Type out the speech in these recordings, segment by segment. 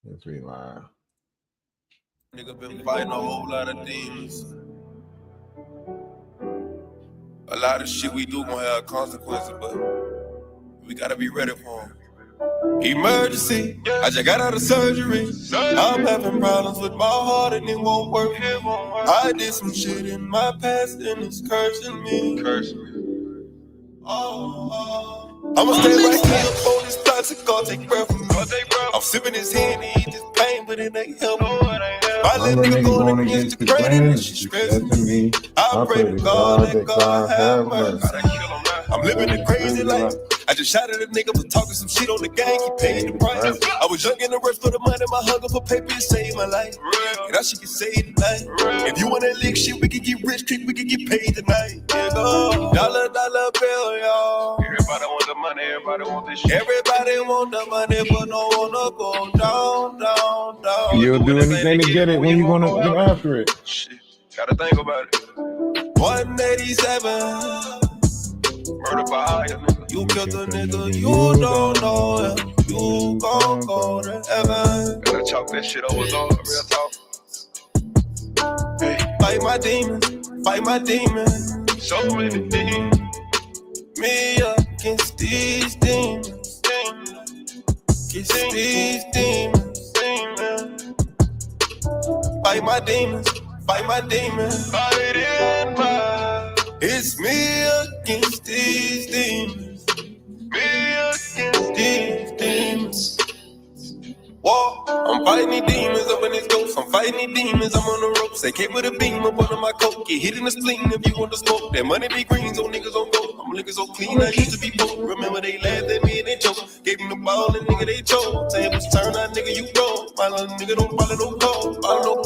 Let's be live. Nigga been fighting a whole lot of demons. A lot of shit we do gon' have consequences, but we gotta be ready for them. Emergency, I just got out of surgery. I'm having problems with my heart and it won't work. I did some shit in my past and it's cursing me. I'ma stay right here on this plastic, God take breath from me. I'm sipping his hand, he eat this pain, but it ain't helping. My little nigga going against the grain and she stressing me. I pray to God that God have mercy. I'm living a crazy life. I just shot at a nigga for talking some shit on the gang, he paid the price. I was young and the rest for the money, my hunger for paper saved my life. And that shit can save tonight. If you want that lick shit, we can get rich quick, we can get paid tonight. Yeah, go. Dollar bill, y'all. Everybody want the money, everybody want this shit. Everybody want the money, but no wanna go down. You'll do anything to get it when you gonna get after it. Shit, gotta think about it. 187. Murder by eye, nigga. You killed a nigga, you don't know him. You gon' go to heaven. Gotta chalk that shit over, dog. Real talk. Hey. Fight my demons. So many demons. Me against these demons. Against these demons. Fight my demons. Fight in my. It's me against these demons. Whoa, I'm fighting these demons up in this ghost. I'm fighting these demons, I'm on the ropes. They came with a beam up under my coat. Get hit in the spleen if you want to smoke. That money be green, so niggas on go. I'm looking so clean, I used to be broke. Remember they laughed at me and they choked. Gave them the ball and nigga they choked. Tables turn out, nigga you roll. My little nigga don't follow no code. Follow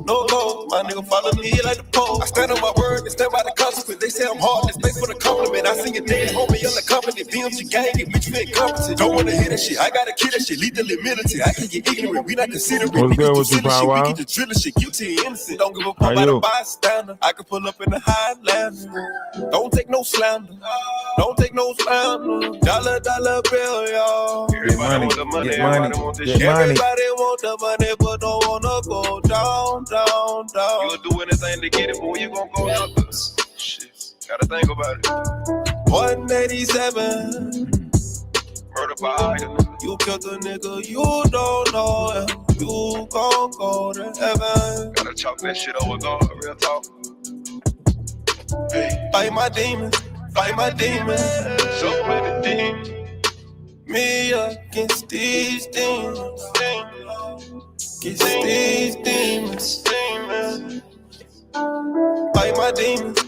no code. My nigga follow me like the pole. I stand on my word and stand by the consequence. They say I'm heartless, thanks for the compliment. I see you dead, homie, you're the company. BMG gang, it bitch you ain't competent. Don't wanna hear that shit, I gotta kill that shit. Lethally militant, I can get ignorant, we not considering. What's good with you, Pow Wow? We get the drilling shit, guilty and innocent. Don't give a fuck about a bystander. I can pull up in the Highlander. Don't take no slander. Dollar bill, y'all. Everybody want the money, everybody want this shit. Everybody want the money, but don't wanna go down. You'll do anything to get it, but when you gon' go up? Shit, gotta think about it. 187. Murder by eye, you killed a nigga, you don't know him. You gon' go to heaven. Gotta chalk that shit over, dog. Real talk. Hey. Fight my demons. So many demons. Me against these demons. Against these demons. Fight my demons.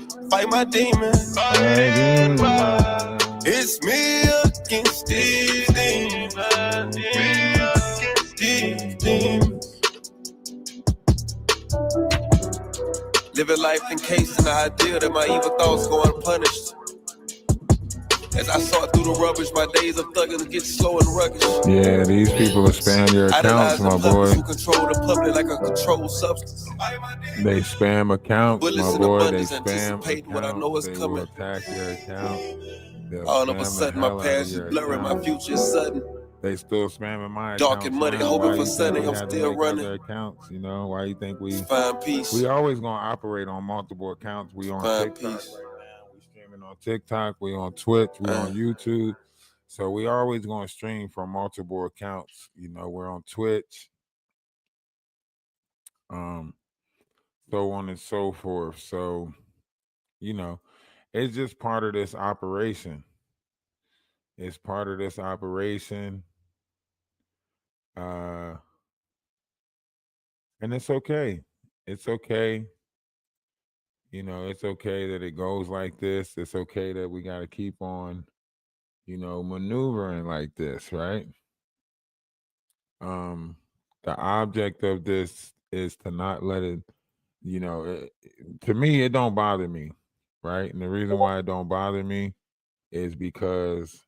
It's me against these demons. Living life encased in the idea that my evil thoughts go unpunished. As I sort through the rubbish, my days of thugging get slow and rugged. Yeah, these people are spamming your accounts, my boy. Who control the public like a controlled substance. They spam accounts, my boy. They spam what I know is accounts. They coming. will attack your account. They'll All of a spam sudden, the my hell out past of is your blurring, my account. future is sudden. They still spamming my Dark accounts, and muddy, man. hoping Why for you think sunny, we I'm had to still make running. other accounts, you know? Why you think we Find peace. we always gonna operate on multiple accounts? We on Find TikTok peace. right now. We streaming on TikTok. We on Twitch. We on YouTube. So we always gonna stream from multiple accounts. You know, we're on Twitch. So on and so forth. So, you know, it's just part of this operation. It's part of this operation. And it's okay. It's okay. You know, it's okay that it goes like this. It's okay that we got to keep on, you know, maneuvering like this, right? The object of this is to not let it, you know, to me, it don't bother me, right? And the reason why it don't bother me is because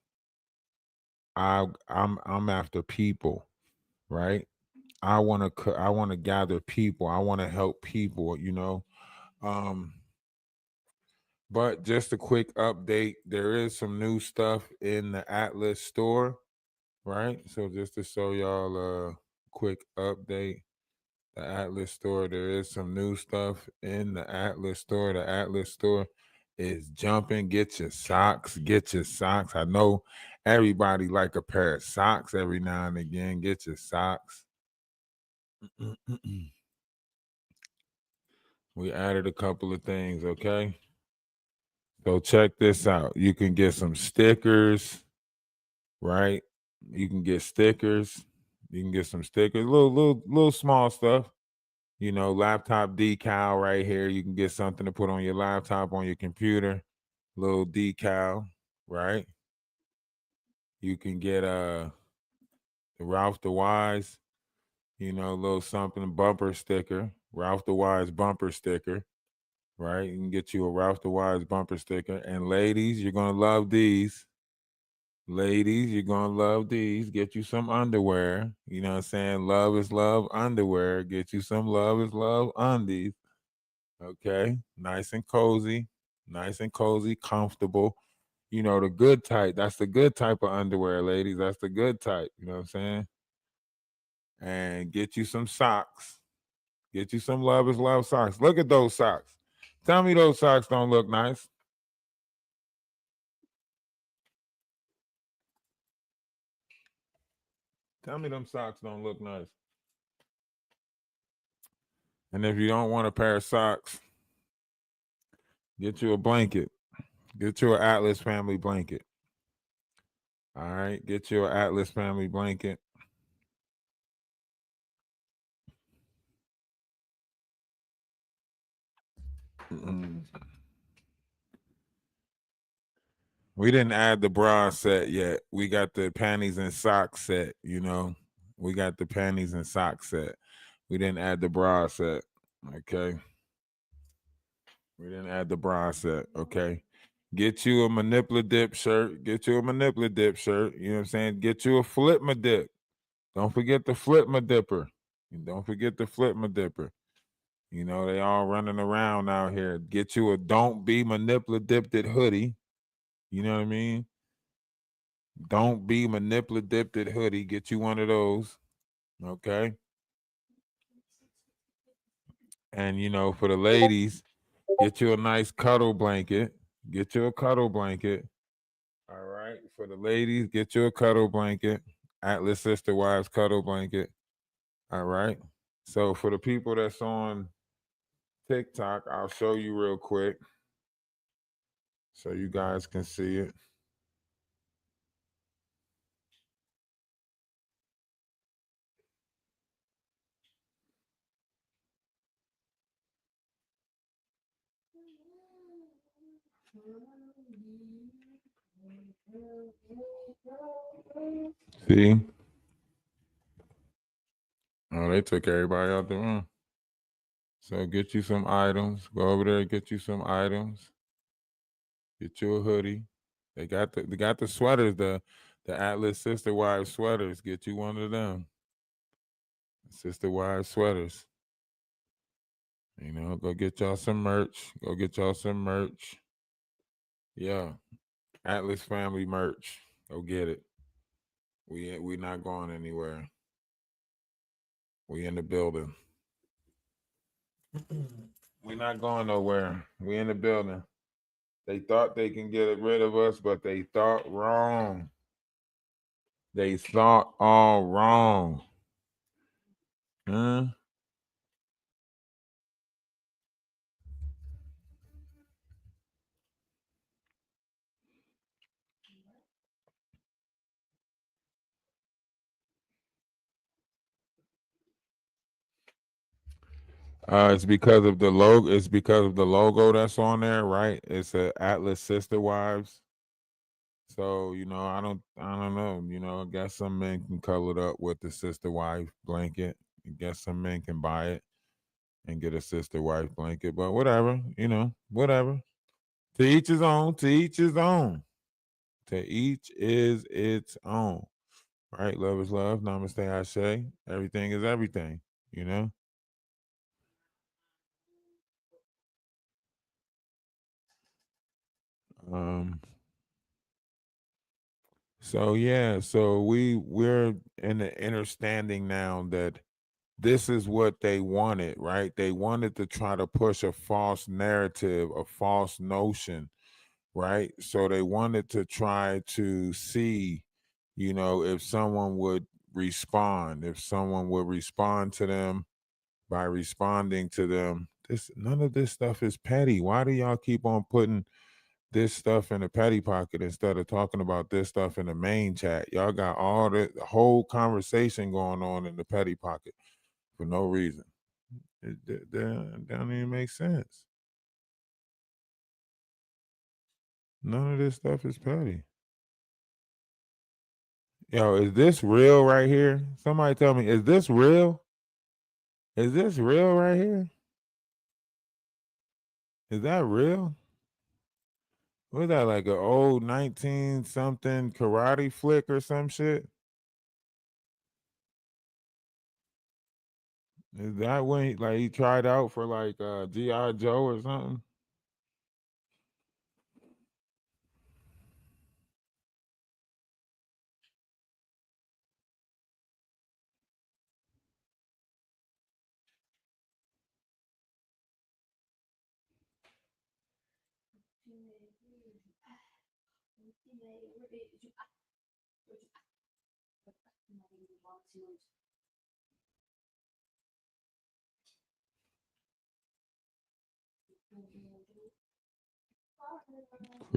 I'm after people, right? I want to gather people. I want to help people, you know. But just a quick update, there is some new stuff in the Atlas store, right? So just to show y'all a quick update. The Atlas store, there is some new stuff in the Atlas store. The Atlas store is jumping. Get your socks. Get your socks. I know everybody like a pair of socks every now and again. Get your socks. We added a couple of things, okay? So check this out. You can get some stickers, right? You can get stickers. You can get some stickers, little small stuff. You know, laptop decal right here. You can get something to put on your laptop, on your computer. Little decal, right? You can get the Ralph DaWise, you know, a little something bumper sticker. Ralph DaWise bumper sticker, right? You can get you a Ralph DaWise bumper sticker. And ladies, you're gonna love these. Ladies, you're gonna love these. Get you some underwear. You know what I'm saying? Love is love underwear. Get you some love is love undies. Okay. Nice and cozy, comfortable. You know, the good type. That's the good type of underwear, ladies. That's the good type. You know what I'm saying? And get you some socks. Get you some love is love socks. Look at those socks. Tell me those socks don't look nice. Tell me them socks don't look nice. And if you don't want a pair of socks, get you a blanket. Get you an Atlas family blanket. All right. Get you an Atlas family blanket. We didn't add the bra set yet. We got the panties and socks set, you know. We got the panties and socks set. We didn't add the bra set. Okay. We didn't add the bra set. Okay. Get you a manipula dip shirt. Get you a manipula dip shirt. You know what I'm saying? Get you a flip my dip. Don't forget the flip my dipper. Don't forget the flip my dipper. You know, they all running around out here. Get you a don't be manipula dipped hoodie. You know what I mean? Don't be manipula dipped hoodie. Get you one of those. Okay. And you know, for the ladies, get you a nice cuddle blanket. Get you a cuddle blanket. All right. For the ladies, get you a cuddle blanket. Atlas Sister Wives cuddle blanket. All right. So for the people that's on TikTok, I'll show you real quick so you guys can see it. See? Oh, they took everybody out the room. So get you some items. Go over there, get you some items. Get you a hoodie. They got the sweaters, the Atlas Sister Wives sweaters. Get you one of them. Sister Wives sweaters. You know, go get y'all some merch. Go get y'all some merch. Yeah. Atlas family merch. Go get it. We not going anywhere. We in the building. We not going nowhere. We in the building. They thought they can get rid of us, but they thought wrong. They thought all wrong. Huh? It's because of the logo. It's because of the logo that's on there, right? It's a Atlas Sister Wives. So I don't know. You know, I guess some men can color it up with the sister wife blanket. I guess some men can buy it and get a sister wife blanket. But whatever, whatever. To each his own. To each his own. To each is its own. Right? Love is love. Namaste. I say. Everything is everything. You know. Um. So yeah, so we're in the understanding now that this is what they wanted, right? They wanted to try to push a false narrative, a false notion, right? So they wanted to try to see, if someone would respond, if someone would respond to them by responding to them. This None of this stuff is petty. Why do y'all keep on putting this stuff in the petty pocket instead of talking about this stuff in the main chat? Y'all got all the whole conversation going on in the petty pocket for no reason. That don't even make sense. None of this stuff is petty. Yo, is this real right here? Somebody tell me, is this real? Is this real right here? Is that real? Was that like an old 19 something karate flick or some shit? Is that when he tried out for like G.I. Joe or something?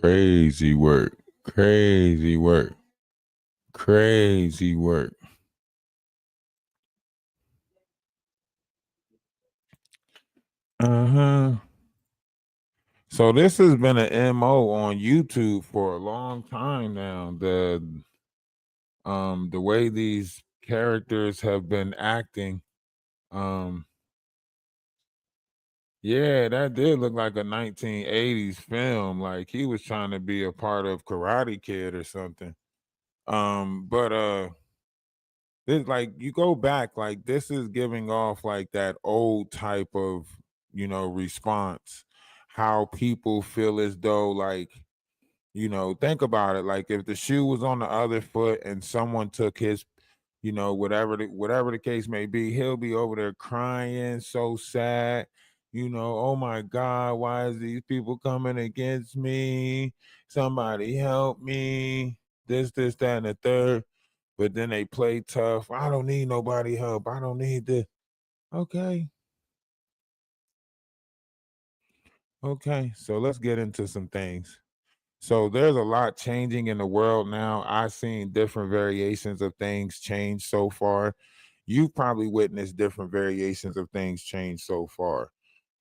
Crazy work. Crazy work. Crazy work. Uh-huh. So this has been an MO on YouTube for a long time now. The way these characters have been acting. Um yeah, that did look like a 1980s film. Like he was trying to be a part of Karate Kid or something. But this, like, you go back, like this is giving off like that old type of, response. How people feel as though, like, think about it. Like if the shoe was on the other foot and someone took his, whatever the case may be, he'll be over there crying, so sad. Oh my God, why is these people coming against me? Somebody help me. This, that, and the third. But then they play tough. I don't need nobody help. I don't need this. Okay. Okay. So let's get into some things. So there's a lot changing in the world now. I've seen different variations of things change so far. You've probably witnessed different variations of things change so far,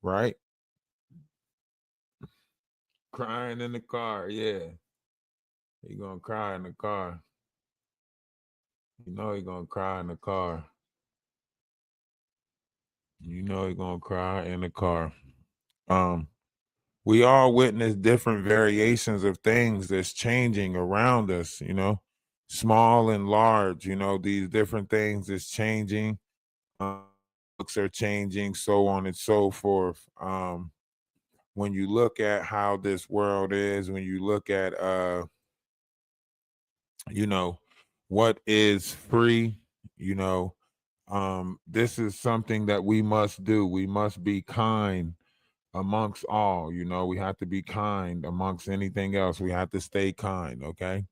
right? Crying in the car, yeah. He gonna cry in the car. You know he gonna cry in the car. You know he gonna cry in the car. Um, we all witness different variations of things that's changing around us, small and large, these different things is changing. Books are changing, so on and so forth. When you look at how this world is, when you look at you know, what is free, you know, this is something that we must do. We must be kind amongst all. We have to be kind amongst anything else. We have to stay kind. Okay.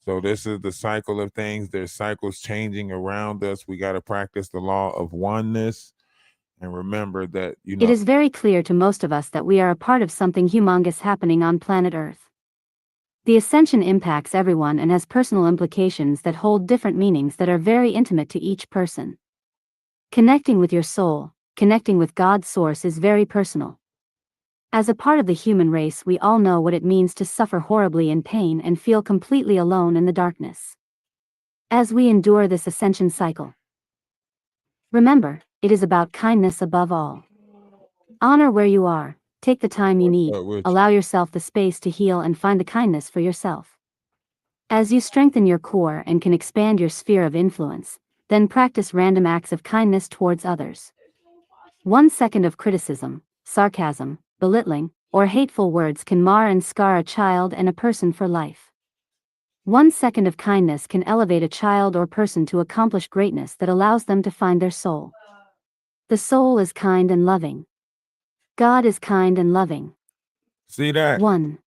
So this is the cycle of things. There's cycles changing around us. We got to practice the law of oneness and remember that, It is very clear to most of us that we are a part of something humongous happening on planet Earth. The ascension impacts everyone and has personal implications that hold different meanings that are very intimate to each person. Connecting with your soul, connecting with God's source is very personal. As a part of the human race, we all know what it means to suffer horribly in pain and feel completely alone in the darkness. As we endure this ascension cycle, remember, it is about kindness above all. Honor where you are, take the time you need, allow yourself the space to heal and find the kindness for yourself. As you strengthen your core and can expand your sphere of influence, then practice random acts of kindness towards others. 1 second of criticism, sarcasm, belittling, or hateful words can mar and scar a child and a person for life. 1 second of kindness can elevate a child or person to accomplish greatness that allows them to find their soul. The soul is kind and loving. God is kind and loving. See that? 1.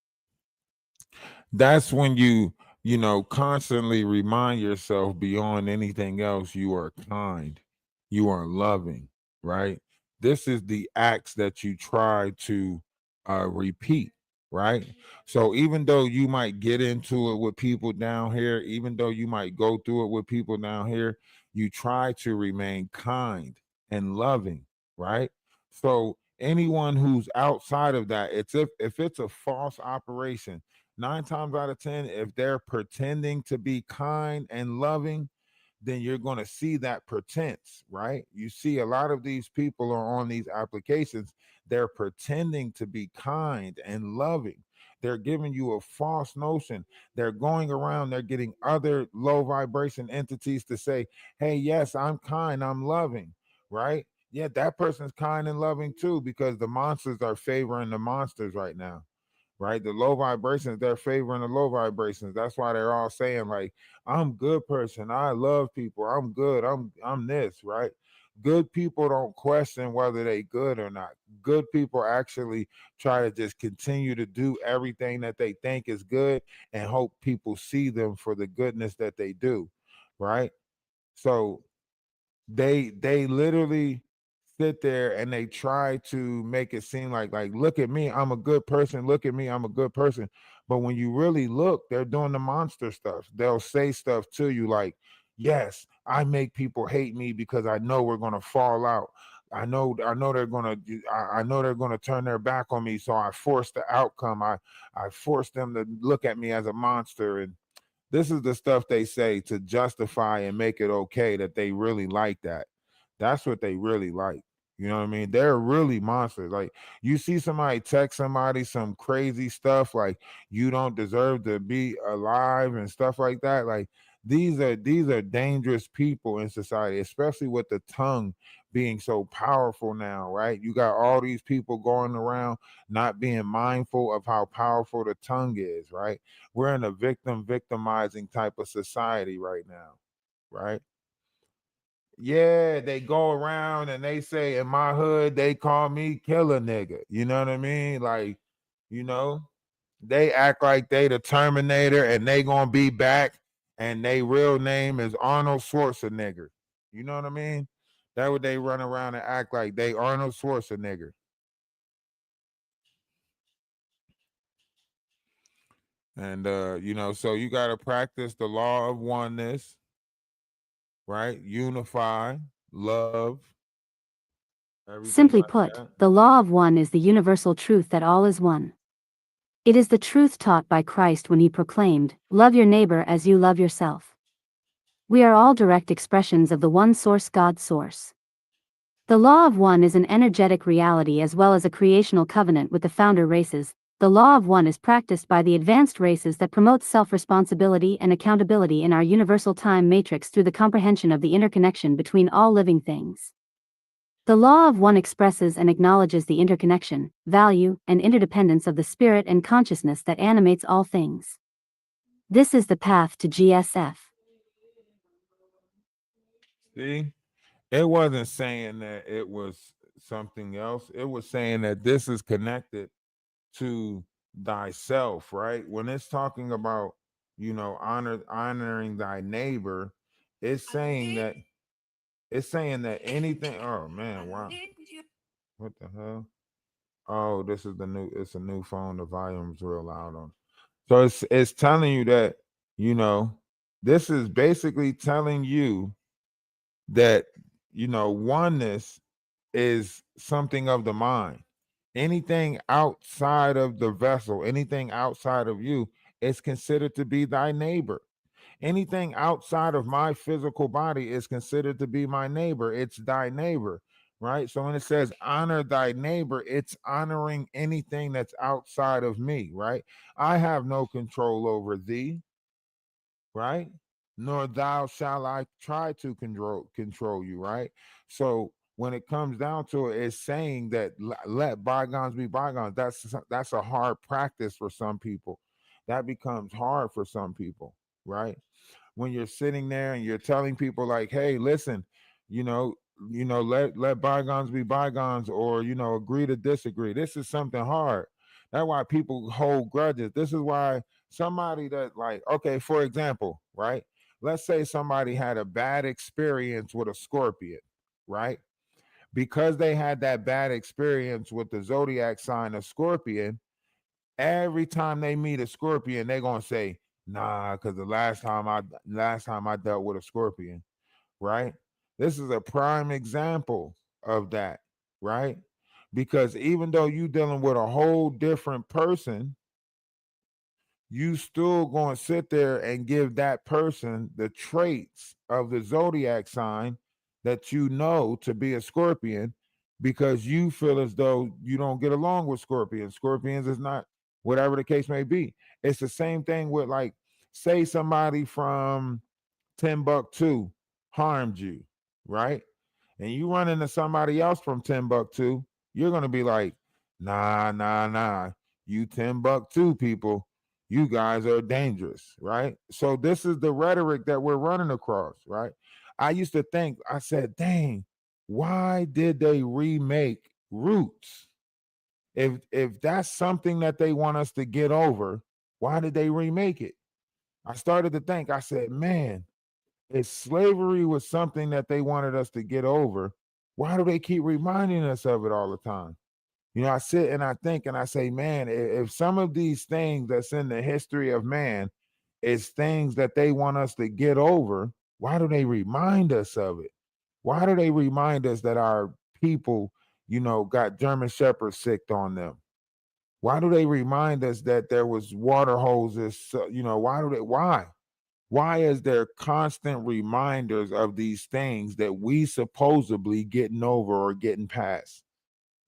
That's when you constantly remind yourself beyond anything else, you are kind, you are loving, right? This is the acts that you try to repeat, right? So even though you might get into it with people down here, even though you might go through it with people down here, you try to remain kind and loving, right? So anyone who's outside of that, it's if it's a false operation, 9 times out of 10, if they're pretending to be kind and loving, then you're going to see that pretense, right? You see a lot of these people are on these applications, they're pretending to be kind and loving. They're giving you a false notion. They're going around, they're getting other low vibration entities to say, hey, yes, I'm kind, I'm loving, right? Yeah, that person's kind and loving too, because the monsters are favoring the monsters right now, right? The low vibrations, they're favoring the low vibrations. That's why they're all saying like, I'm good person, I love people, I'm good, I'm this, right? Good people don't question whether they good or not. Good people actually try to just continue to do everything that they think is good and hope people see them for the goodness that they do, right? So they literally sit there and they try to make it seem like look at me, I'm a good person, look at me, I'm a good person. But when you really look, they're doing the monster stuff. They'll say stuff to you like, yes, I make people hate me because I know we're going to fall out. I know they're going to I know they're going to turn their back on me, so I force the outcome. I force them to look at me as a monster. And this is the stuff they say to justify and make it okay that they really like that. That's what they really like. You know what I mean? They're really monsters. Like you see somebody text somebody some crazy stuff like you don't deserve to be alive and stuff like that. Like these are dangerous people in society, especially with the tongue being so powerful now, right? You got all these people going around not being mindful of how powerful the tongue is, right? We're in a victimizing type of society right now, right? Yeah, they go around and they say in my hood they call me killer nigga. You know what I mean? Like, you know, they act like they the Terminator and they gonna be back, and they real name is Arnold Schwarzenegger. You know what I mean? That would they run around and act like they Arnold Schwarzenegger. And so you gotta practice the law of oneness, right? Unify, love, everything Simply like put, that. the law of one is the universal truth that all is one. It is the truth taught by Christ when he proclaimed, "Love your neighbor as you love yourself." We are all direct expressions of the one source, God source. The law of one is an energetic reality as well as a creational covenant with the founder races. The law of one is practiced by the advanced races that promotes self-responsibility and accountability in our universal time matrix through the comprehension of the interconnection between all living things. The law of one expresses and acknowledges the interconnection, value, and interdependence of the spirit and consciousness that animates all things. This is the path to GSF. See? It wasn't saying that it was something else. It was saying that this is connected to thyself, right? When it's talking about, honoring thy neighbor, it's saying that anything. Oh man, wow. What the hell? Oh, this is it's a new phone. The volume's real loud on. So it's telling you that, you know, this is basically telling you that, oneness is something of the mind. Anything outside of the vessel, anything outside of you is considered to be thy neighbor. Anything outside of my physical body is considered to be my neighbor. It's thy neighbor, right? So when it says honor thy neighbor, it's honoring anything that's outside of me, right? I have no control over thee, right? Nor thou shall I try to control you, right? So when it comes down to it, it's saying that let bygones be bygones. That's a hard practice for some people. That becomes hard for some people. right? When you're sitting there and you're telling people like, hey, listen, you know, let bygones be bygones, or agree to disagree. This is something hard. That's why people hold grudges. This is why somebody that, like, okay, for example, right? Let's say somebody had a bad experience with a scorpion, right? Because they had that bad experience with the zodiac sign of scorpion, every time they meet a scorpion, they're gonna say, nah, because the last time I dealt with a scorpion, right? This is a prime example of that, right? Because even though you dealing with a whole different person, you still going to sit there and give that person the traits of the zodiac sign that you know to be a scorpion, because you feel as though you don't get along with scorpions. Scorpions is not, whatever the case may be. It's the same thing with, like, say somebody from Timbuktu harmed you, right? And you run into somebody else from Timbuktu, you're gonna be like, nah, nah, nah. You Timbuktu people, you guys are dangerous, right? So this is the rhetoric that we're running across, right? I used to think, I said, dang, why did they remake Roots? If that's something that they want us to get over, why did they remake it? I started to think, I said, man, if slavery was something that they wanted us to get over, why do they keep reminding us of it all the time? I sit and I think and I say, man, if some of these things that's in the history of man is things that they want us to get over, why do they remind us of it? Why do they remind us that our people, got German shepherds sicked on them? Why do they remind us that there was water hoses? Why? Why is there constant reminders of these things that we supposedly getting over or getting past?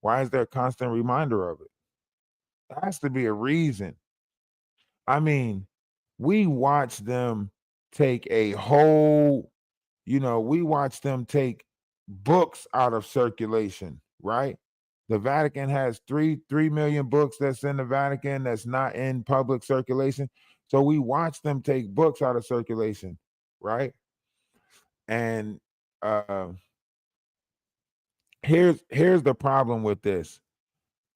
Why is there a constant reminder of it? There has to be a reason. I mean, we watch them take a whole, we watch them take books out of circulation, right? The Vatican has 3 million books that's in the Vatican that's not in public circulation. So we watch them take books out of circulation, right? And uh here's the problem with this.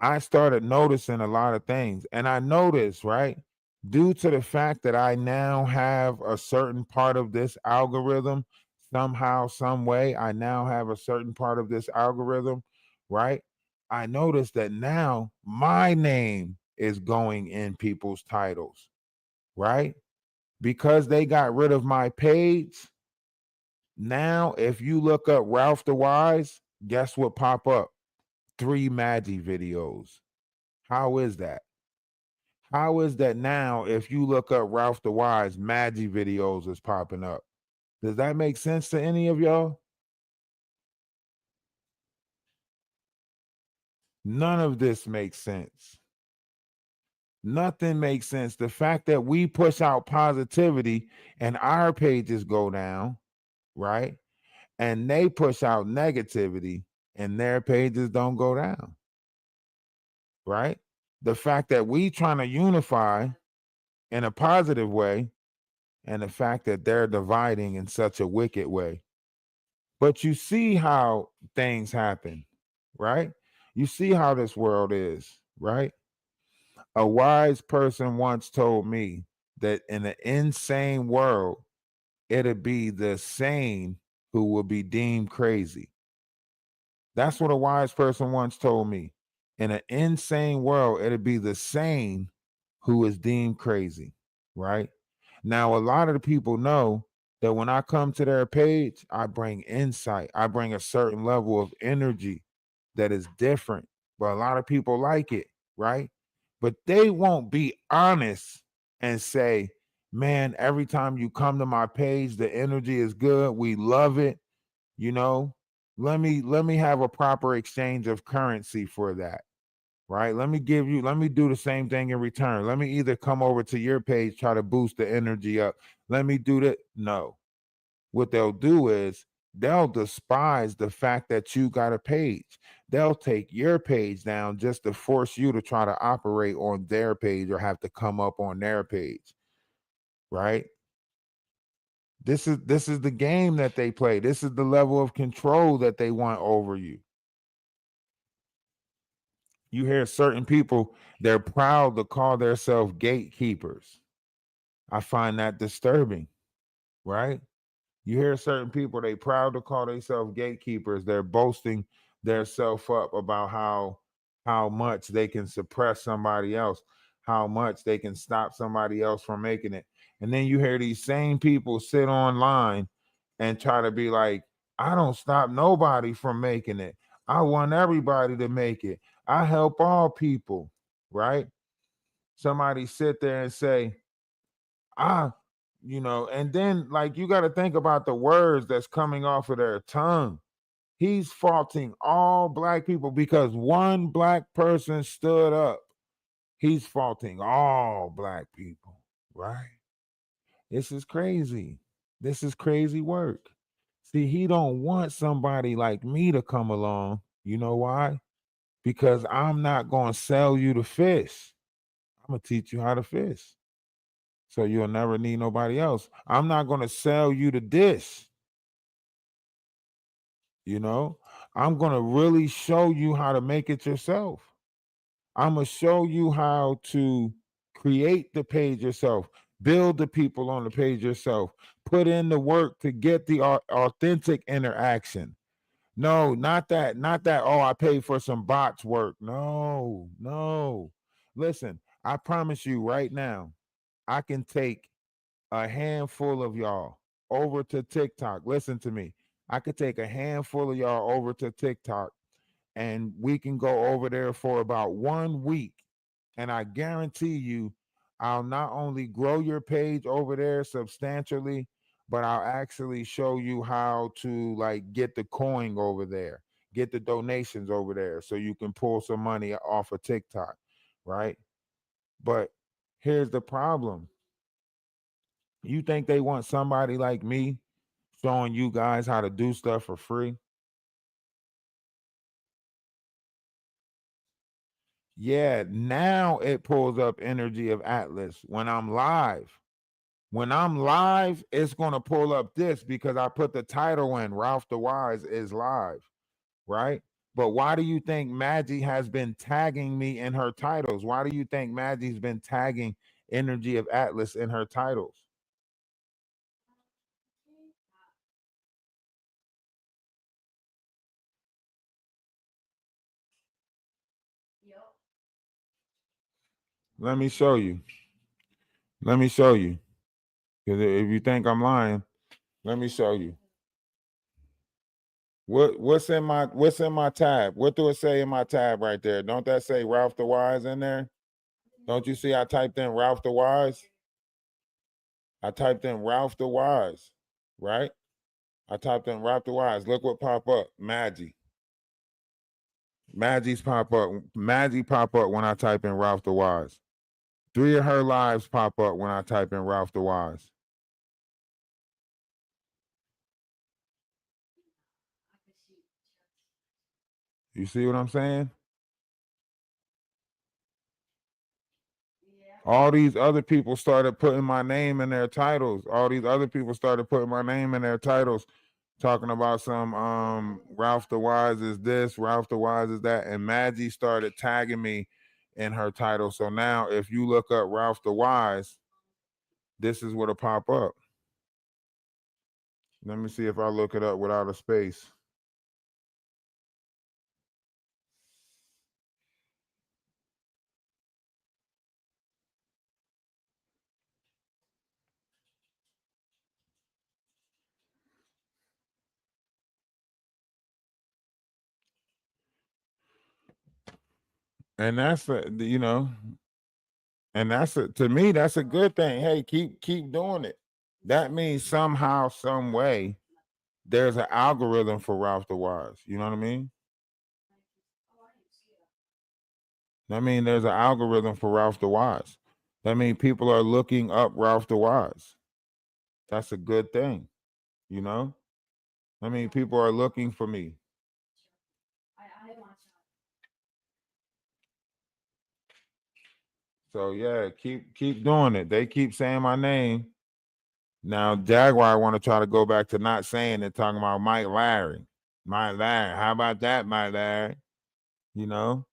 I started noticing a lot of things, and I noticed, right, due to the fact that I now have a certain part of this algorithm, somehow, some way, I now have a certain part of this algorithm, right? I noticed that now my name is going in people's titles, right? Because they got rid of my page. Now, if you look up Ralph DaWise, guess what pop up? 3 Maggie videos. How is that? How is that now? If you look up Ralph DeWise, Maggie videos is popping up. Does that make sense to any of y'all? None of this makes sense. Nothing makes sense. The fact that we push out positivity and our pages go down, right? And they push out negativity and their pages don't go down, right? The fact that we trying to unify in a positive way, and the fact that they're dividing in such a wicked way. But you see how things happen, right? You see how this world is, right? A wise person once told me that in an insane world, it'd be the sane who will be deemed crazy. That's what a wise person once told me. In an insane world, it'd be the sane who is deemed crazy, right? Now, a lot of the people know that when I come to their page, I bring insight. I bring a certain level of energy that is different. But a lot of people like it, right? But they won't be honest and say, man, every time you come to my page, the energy is good. We love it. You know, let me have a proper exchange of currency for that, right? Let me do the same thing in return. Let me either come over to your page, try to boost the energy up. Let me do that. No. What they'll do is they'll despise the fact that you got a page. They'll take your page down just to force you to try to operate on their page or have to come up on their page, right? This is the game that they play. This is the level of control that they want over you. You hear certain people, they're proud to call themselves gatekeepers. I find that disturbing, right? You hear certain people, they proud to call themselves gatekeepers. They're boasting their self up about how much they can suppress somebody else, how much they can stop somebody else from making it. And then you hear these same people sit online and try to be like, I don't stop nobody from making it. I want everybody to make it. I help all people, right? Somebody sit there and say, ah, and then like you got to think about the words that's coming off of their tongue. He's faulting all black people because one black person stood up. He's faulting all black people, right? This is crazy. This is crazy work. See, he don't want somebody like me to come along. You know why? Because I'm not going to sell you to fish. I'm going to teach you how to fish. So you'll never need nobody else. I'm not going to sell you the dish. I'm going to really show you how to make it yourself. I'm going to show you how to create the page yourself, build the people on the page yourself, put in the work to get the authentic interaction. No, not that, oh, I paid for some bots work. No. Listen, I promise you right now, I can take a handful of y'all over to TikTok. Listen to me. I could take a handful of y'all over to TikTok and we can go over there for about 1 week. And I guarantee you, I'll not only grow your page over there substantially, but I'll actually show you how to like get the coin over there, get the donations over there so you can pull some money off of TikTok, right? But here's the problem. You think they want somebody like me showing you guys how to do stuff for free? Yeah, now it pulls up energy of Atlas when I'm live. When I'm live, it's going to pull up this because I put the title in Ralph DaWise is live, right? But why do you think Maggie has been tagging me in her titles? Why do you think Maggie's been tagging Energy of Atlas in her titles? Let me show you. Let me show you. Because if you think I'm lying, let me show you. What's in my tab? What do it say in my tab right there? Don't that say Ralph DaWise in there? Don't you see I typed in Ralph DaWise? I typed in Ralph DaWise, right? I typed in Ralph DaWise. Look what pop up. Maggie. Maggie's pop up. Maggie pop up when I type in Ralph DaWise. 3 of her lives pop up when I type in Ralph DaWise. You see what I'm saying? All these other people started putting my name in their titles. All these other people started putting my name in their titles, talking about some Ralph DaWise is this, Ralph DaWise is that, and Maggie started tagging me in her title. So now if you look up Ralph DaWise, this is what'll pop up. Let me see if I look it up without a space. And that's and that's to me, that's a good thing. Hey, keep doing it. That means somehow, some way, there's an algorithm for Ralph DaWise. You know what I mean? That means there's an algorithm for Ralph DaWise. That means people are looking up Ralph DaWise. That's a good thing, you know? I mean, people are looking for me. So yeah, keep doing it. They keep saying my name. Now Jaguar want to try to go back to not saying it, talking about Mike Larry. Mike Larry. How about that, Mike Larry? You know?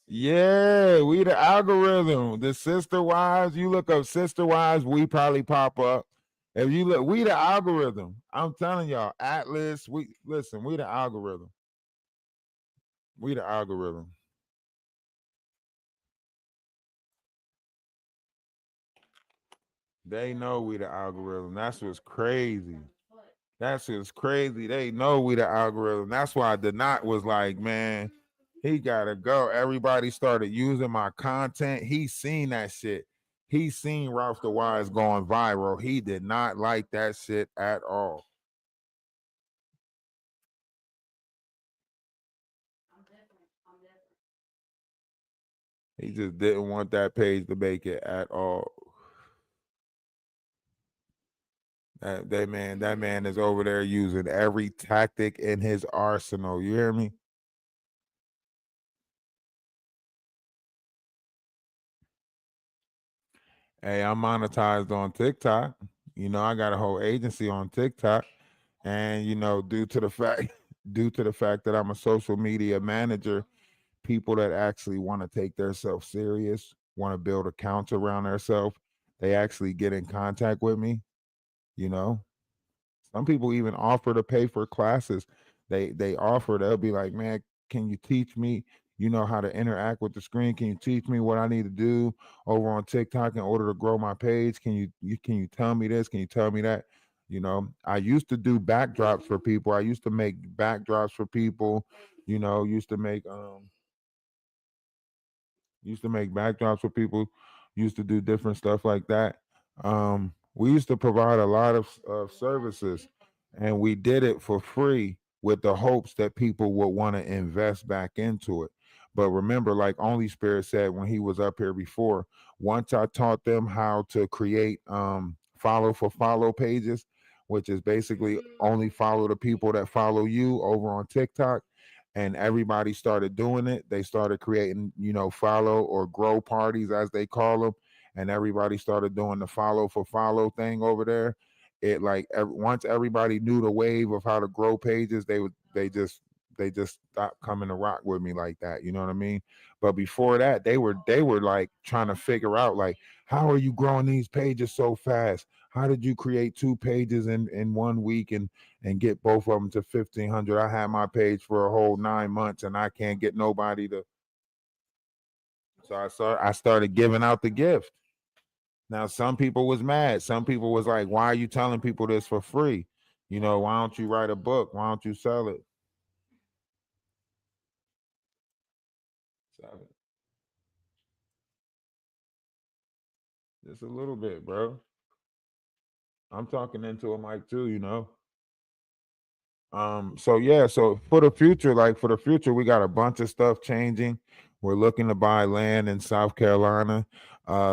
Yeah, we the algorithm. The sister wives, you look up sister wives, we probably pop up. If you look, we the algorithm. I'm telling y'all, Atlas, we listen, we the algorithm. We the algorithm. They know we the algorithm. That's what's crazy. That's what's crazy. They know we the algorithm. That's why the knot was like, man, he gotta go. Everybody started using my content. He seen that shit. He seen Ralph the Wise going viral. He did not like that shit at all. He just didn't want that page to make it at all. That man is over there using every tactic in his arsenal. You hear me? Hey, I'm monetized on TikTok. You know, I got a whole agency on TikTok. And you know, due to the fact that I'm a social media manager, people that actually want to take themselves serious, want to build accounts around themselves, they actually get in contact with me, you know. Some people even offer to pay for classes. They offer, they'll be like, "Man, can you teach me, you know, how to interact with the screen? Can you teach me what I need to do over on TikTok in order to grow my page? Can you tell me this? Can you tell me that?" You know, I used to do backdrops for people. I used to make backdrops for people, you know, used to make backdrops for people, used to do different stuff like that. We used to provide a lot of services, and we did it for free with the hopes that people would want to invest back into it. But remember, like Only Spirit said when he was up here before, once I taught them how to create follow for follow pages, which is basically only follow the people that follow you over on TikTok, and everybody started doing it. They started creating, you know, follow or grow parties as they call them, and everybody started doing the follow for follow thing over there. It like once everybody knew the wave of how to grow pages, they just stopped coming to rock with me like that. You know what I mean? But before that, they were like trying to figure out like how are you growing these pages so fast? How did you create two pages in 1 week and get both of them to 1,500? I had my page for a whole 9 months and I can't get nobody to. So I started giving out the gift. Now some people was mad. Some people was like, "Why are you telling people this for free? You know, why don't you write a book? Why don't you sell it?" So, just a little bit, bro. I'm talking into a mic too, you know. So yeah, so for the future, we got a bunch of stuff changing. We're looking to buy land in South Carolina,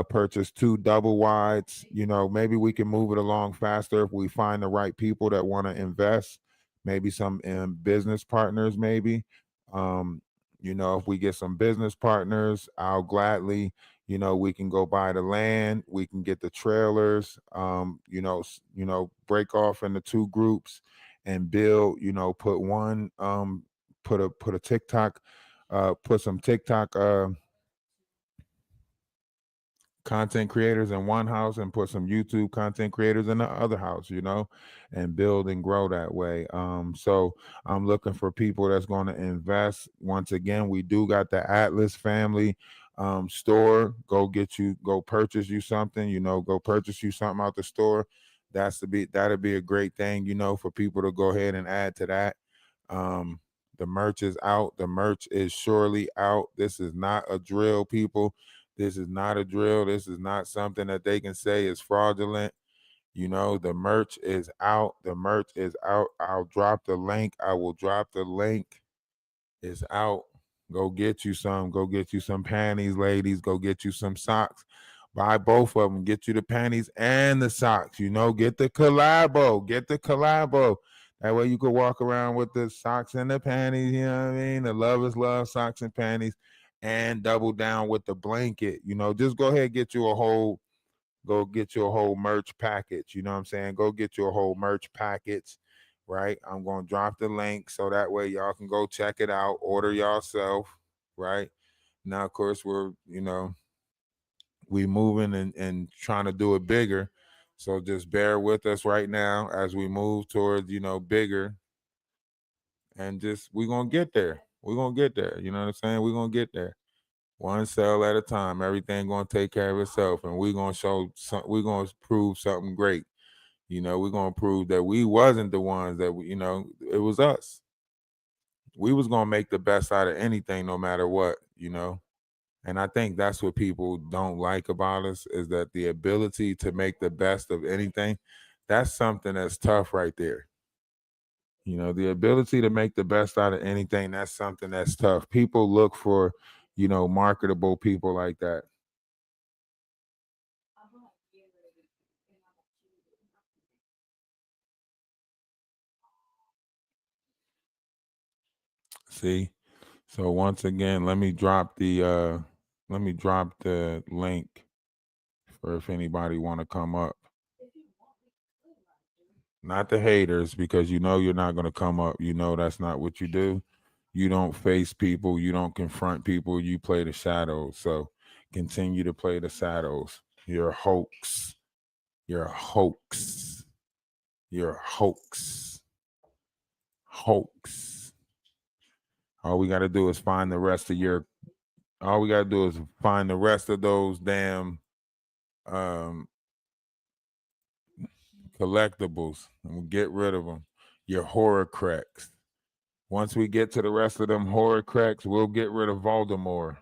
purchase two double wides. You know, maybe we can move it along faster if we find the right people that want to invest, maybe some business partners, maybe. Um, you know, if we get some business partners, I'll gladly, you know, we can go buy the land, we can get the trailers, you know, break off into two groups and build, you know, put a TikTok, put some TikTok content creators in one house and put some YouTube content creators in the other house, you know, and build and grow that way. So I'm looking for people that's going to invest. Once again, we do got the Atlas family store. Go purchase you something, you know, go purchase you something out the store. That'd be a great thing, you know, for people to go ahead and add to that. Um, the merch is out. The merch is surely out. This is not a drill, people. This is not a drill. This is not something that they can say is fraudulent. You know, the merch is out. The merch is out. I'll drop the link. I will drop the link. It's out. Go get you some. Go get you some panties, ladies. Go get you some socks. Buy both of them. Get you the panties and the socks. You know, get the collabo. Get the collabo. That way you could walk around with the socks and the panties. You know what I mean? The love is love, socks and panties, and double down with the blanket. You know, just go ahead and get you a whole. go get you a whole merch package. You know what I'm saying? Go get you a whole merch package, right? I'm going to drop the link so that way y'all can go check it out, order yourself, right? Now, of course, we moving and trying to do it bigger. So just bear with us right now as we move towards, bigger, and just we're gonna get there. We're gonna get there. You know what I'm saying? We're gonna get there. One cell at a time. Everything gonna take care of itself, and we're gonna we're gonna prove something great. We're gonna prove that we wasn't the ones that it was us. We was gonna make the best out of anything, no matter what. And I think that's what people don't like about us, is that the ability to make the best of anything, that's something that's tough right there. The ability to make the best out of anything, that's something that's tough. People look for, marketable people like that. See? So once again, let me drop the link for if anybody want to come up. Not the haters, because you're not going to come up. That's not what you do. You don't face people. You don't confront people. You play the shadows. So continue to play the shadows. You're a hoax. You're a hoax. You're a hoax. Hoax. All we got to do is find the rest of your. All we got to do is find the rest of those damn collectibles, and we'll get rid of them. Your horror cracks. Once we get to the rest of them horror cracks, we'll get rid of Voldemort.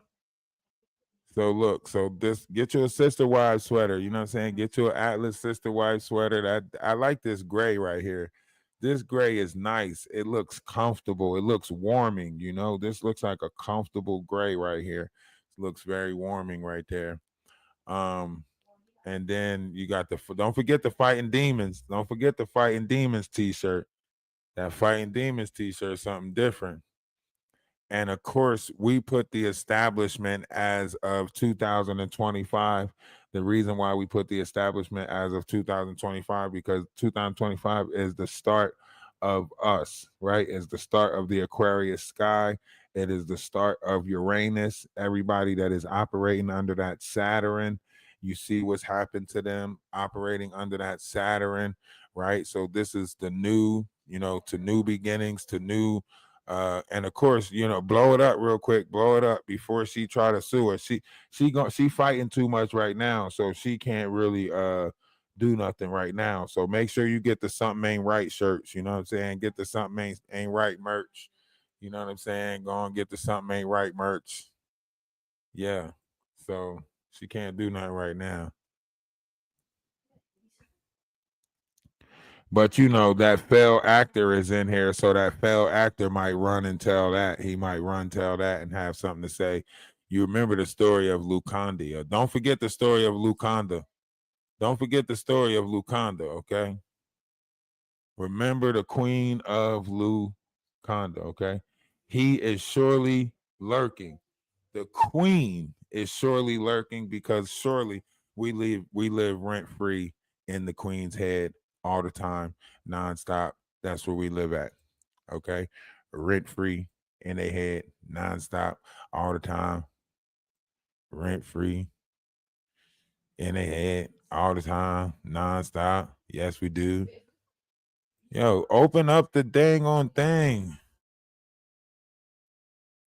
So look, this, get you a Sister Wives sweater. You know what I'm saying? Get you an Atlas Sister Wives sweater. I like this gray right here. This gray is nice. It looks comfortable. It looks warming. This looks like a comfortable gray right here. It looks very warming right there. And then you got don't forget the Fighting Demons. Don't forget the Fighting Demons t-shirt. That Fighting Demons t-shirt is something different. And of course, we put the establishment as of 2025. The reason why we put the establishment as of 2025, because 2025 is the start of us, right? It's the start of the Aquarius sky. It is the start of Uranus. Everybody that is operating under that Saturn, you see what's happened to them operating under that Saturn, right? So this is the new, to new beginnings, to new and of course, blow it up real quick, blow it up before she try to sue her. She fighting too much right now, so she can't really do nothing right now. So make sure you get the Something Ain't Right shirts. You know what I'm saying? Get the Something Ain't Right merch. You know what I'm saying? Go and get the Something Ain't Right merch. Yeah. So she can't do nothing right now. But that failed actor is in here, so that failed actor might run and tell that. He might run, tell that, and have something to say. You remember the story of Luconda. Don't forget the story of Luconda. Don't forget the story of Luconda, okay? Remember the Queen of Luconda, okay? He is surely lurking. The Queen is surely lurking, because surely we live rent-free in the Queen's head all the time, nonstop. That's where we live at. Okay. Rent-free in their head, nonstop, all the time. Rent-free in their head all the time, nonstop. Yes, we do. Yo, open up the dang on thing.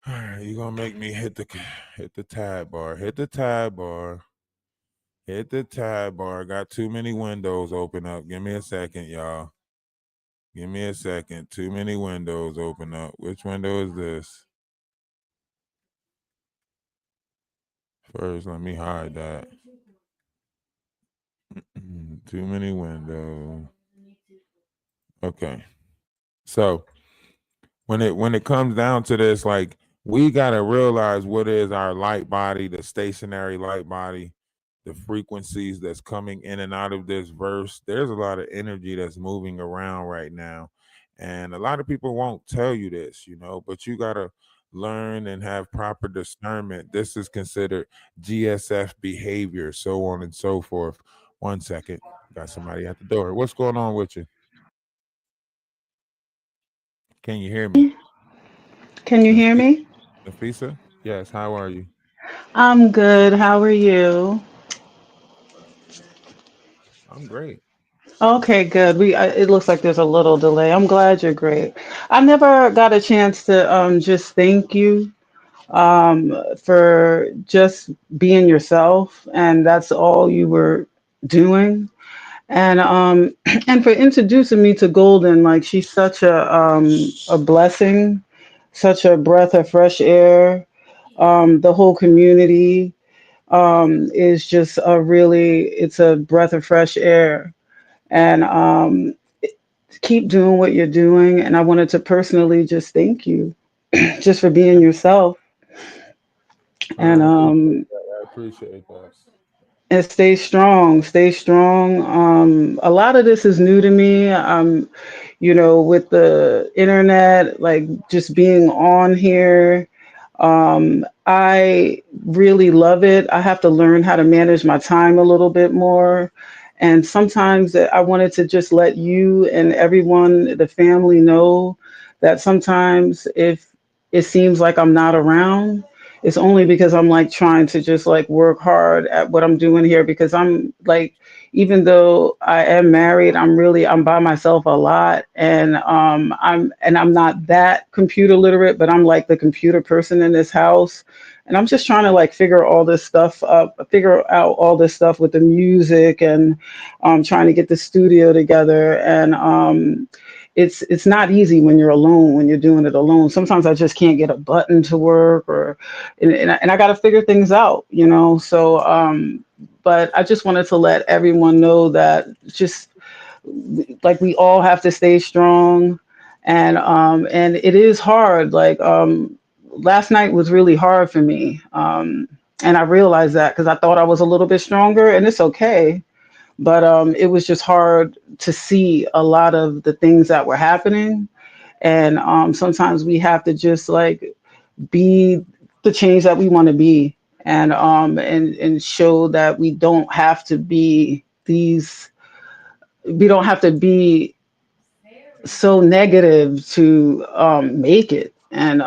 All right, you're gonna make me hit the tab bar. Hit the tab bar. Hit the tab bar. Got too many windows open up. Give me a second, y'all. Give me a second. Too many windows open up. Which window is this? First, let me hide that. Too many windows. Okay. So when it comes down to this, like, we gotta realize what is our light body, the stationary light body, the frequencies that's coming in and out of this verse. There's a lot of energy that's moving around right now, and a lot of people won't tell you this, but you gotta learn and have proper discernment. This is considered GSF behavior, so on and so forth. One second. Got somebody at the door. What's going on with you? Can you hear me? Can you hear Nafi- me? Nafisa? Yes, how are you? I'm good. How are you? I'm great. Okay, good. It looks like there's a little delay. I'm glad you're great. I never got a chance to just thank you for just being yourself, and that's all you were doing. And and for introducing me to Golden, like she's such a blessing, such a breath of fresh air. The whole community is just a really, it's a breath of fresh air. And keep doing what you're doing. And I wanted to personally just thank you just for being yourself. I And appreciate that. I appreciate that. and stay strong, stay strong. A lot of this is new to me. With the internet, like just being on here. I really love it. I have to learn how to manage my time a little bit more. And sometimes I wanted to just let you and everyone, the family, know that sometimes if it seems like I'm not around, it's only because I'm like trying to just like work hard at what I'm doing here because I'm like, even though I am married, I'm by myself a lot, and I'm not that computer literate, but I'm like the computer person in this house, and I'm just trying to like figure out all this stuff with the music, and trying to get the studio together, and it's not easy when you're alone, when you're doing it alone. Sometimes I just can't get a button to work, or and I got to figure things out, So but I just wanted to let everyone know that just like we all have to stay strong, and it is hard. Like last night was really hard for me, and I realized that because I thought I was a little bit stronger, and it's okay. But it was just hard to see a lot of the things that were happening, and sometimes we have to just like be the change that we want to be, and show that we don't have to be so negative to make it. And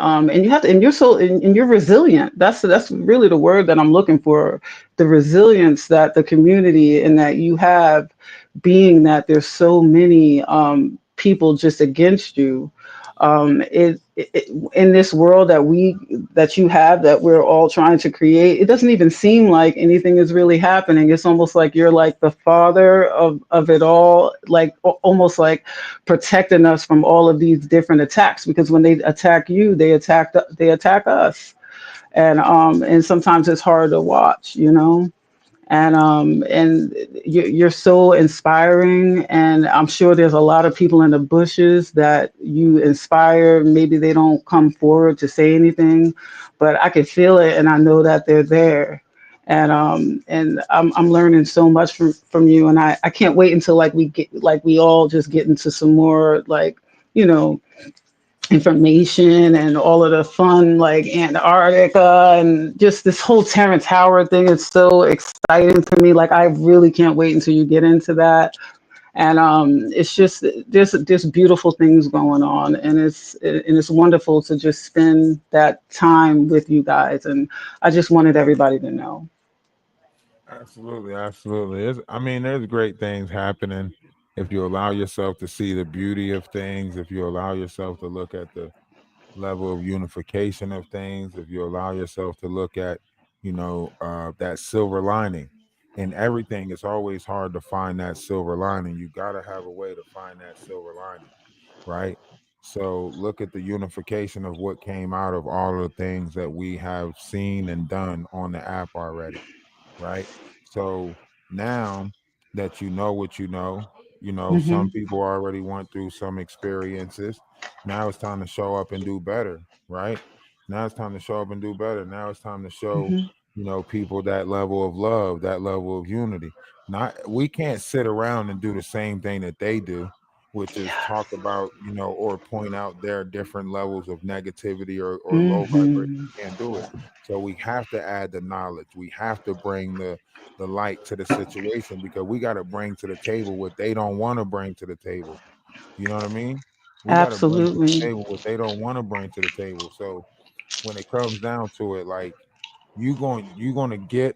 you have to, and and you're resilient. That's really the word that I'm looking for. The resilience that the community and that you have, being that there's so many people just against you. In this world that you have, that we're all trying to create, it doesn't even seem like anything is really happening. It's almost like you're like the father of it all, like almost like protecting us from all of these different attacks, because when they attack you, they attack us. And sometimes it's hard to watch, and you're so inspiring, and I'm sure there's a lot of people in the bushes that you inspire. Maybe they don't come forward to say anything, but I can feel it, and I know that they're there. And I'm learning so much from you, and I can't wait until we all just get into some more, like, you know information and all of the fun, like Antarctica, and just this whole Terrence Howard thing is so exciting to me. Like, I really can't wait until you get into that. And it's just there's beautiful things going on, and it's wonderful to just spend that time with you guys. And I just wanted everybody to know. Absolutely, absolutely. I mean, there's great things happening if you allow yourself to see the beauty of things, if you allow yourself to look at the level of unification of things, if you allow yourself to look at, that silver lining in everything. It's always hard to find that silver lining. You got to have a way to find that silver lining, right? So look at the unification of what came out of all of the things that we have seen and done on the app already, right? So now that you know what some Hmm. people already went through some experiences. Now it's time to show up and do better, right? Now it's time to show up and do better. Now it's time to show, Hmm. people that level of love, that level of unity. Not We can't sit around and do the same thing that they do. which is talk about, or point out their different levels of negativity or low vibration. Hmm. Can't do it. So we have to add the knowledge. We have to bring the light to the situation, because we got to bring to the table what they don't want to bring to the table. You know what I mean? We got to bring to the Absolutely. table what they don't want to bring to the table. So when it comes down to it, like, you're gonna get,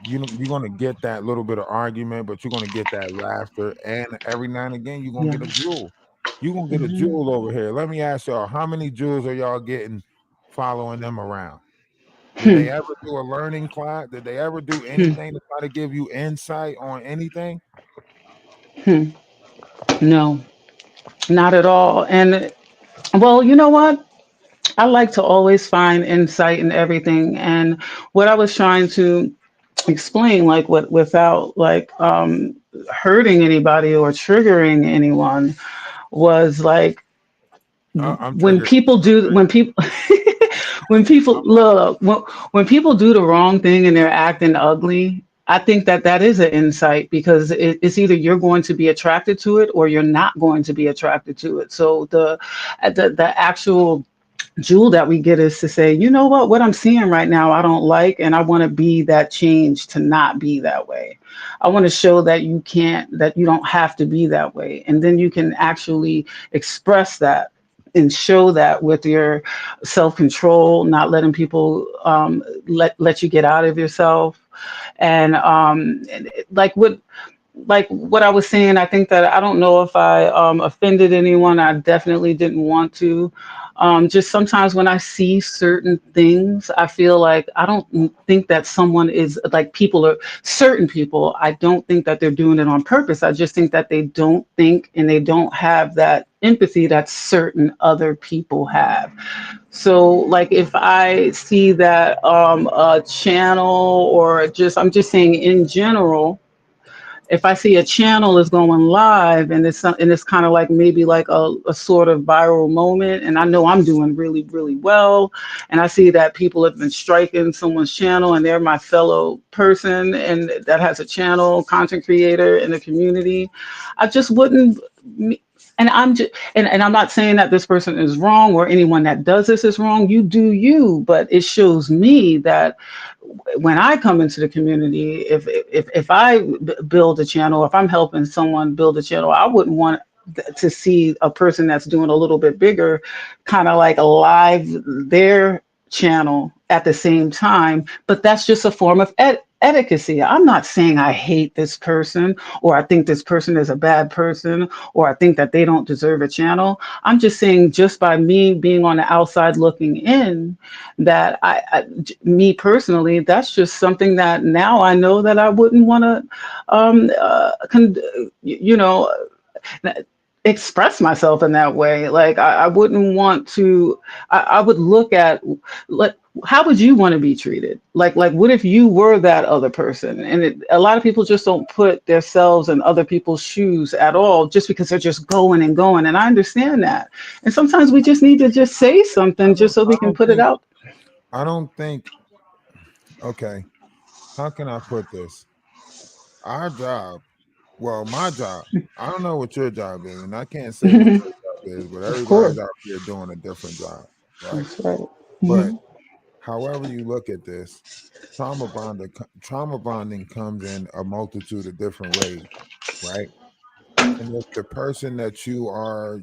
you're gonna get that little bit of argument, but you're gonna get that laughter, and every now and again you're gonna Yeah. get a jewel. You're gonna get a Hmm. jewel over here. Let me ask y'all, how many jewels are y'all getting following them around? Did Hmm. they ever do a learning class? Did they ever do Hmm. anything to try to give you insight on anything? Hmm. No, not at all. And well, you know what? I like to always find insight in everything. And what I was trying to explain, like what without like hurting anybody or triggering anyone, was like I'm when triggered. people do when people when people look when people do the wrong thing and they're acting ugly. I think that that is an insight, because it's either you're going to be attracted to it or you're not going to be attracted to it. So the actual jewel that we get is to say, you know what I'm seeing right now, I don't like, and I want to be that change to not be that way. I want to show that that you don't have to be that way. And then you can actually express that and show that with your self control, not letting people let you get out of yourself. And like what I was saying, I think that I don't know if I offended anyone. I definitely didn't want to. Just sometimes when I see certain things, I feel like I don't think that someone is like people are certain people. I don't think that they're doing it on purpose. I just think that they don't think and they don't have that empathy that certain other people have. So, like, if I see that a channel, or just, I'm just saying in general, if I see a channel is going live and it's kind of like maybe like a sort of viral moment, and I know I'm doing really, really well, and I see that people have been striking someone's channel and they're my fellow person and that has a channel, content creator in the community, I just wouldn't. And and I'm not saying that this person is wrong or anyone that does this is wrong. You do you, but it shows me that when I come into the community, if I build a channel, if I'm helping someone build a channel, I wouldn't want to see a person that's doing a little bit bigger, kind of like live their channel at the same time. But that's just a form of etiquette. I'm not saying I hate this person or I think this person is a bad person or I think that they don't deserve a channel. I'm just saying, just by me being on the outside looking in, that me personally, that's just something that now I know that I wouldn't want to, you know, express myself in that way. Like I wouldn't want to. I would look at, like, how would you want to be treated? Like what if you were that other person? And a lot of people just don't put themselves in other people's shoes at all, just because they're just going and going. And I understand that. And sometimes we just need to just say something just so I we can don't put it think. out. I don't think. Okay, how can I put this? Our job, well, my job. I don't know what your job is, and I can't say what your job is, but Of everybody's course. out here doing a different job, right? That's right. But Hmm. however you look at this, trauma bonding comes in a multitude of different ways, right? And if the person that you are,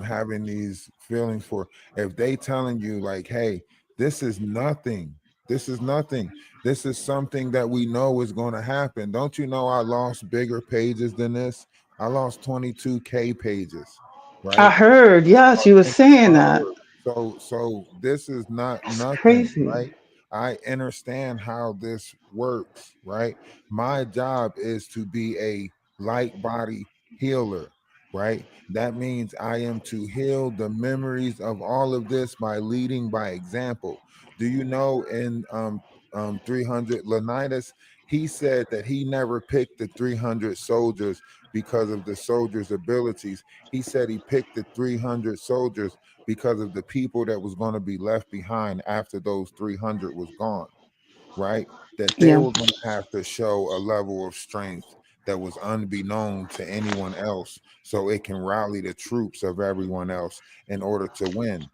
having these feelings for, if they telling you like, hey, this is nothing, this is nothing, this is something that we know is going to happen. Don't you know I lost bigger pages than this? I lost 22K pages, I right? heard, yes, you were saying that. Followers. So this is not It's nothing, crazy. right? I understand how this works, right? My job is to be a light body healer, right? That means I am to heal the memories of all of this by leading by example. Do you know in 300 Leonidas, he said that he never picked the 300 soldiers because of the soldiers' abilities. He said he picked the 300 soldiers because of the people that was going to be left behind after those 300 was gone, right? That they Yeah. were going to have to show a level of strength. that was unbeknown to anyone else, so it can rally the troops of everyone else in order to win,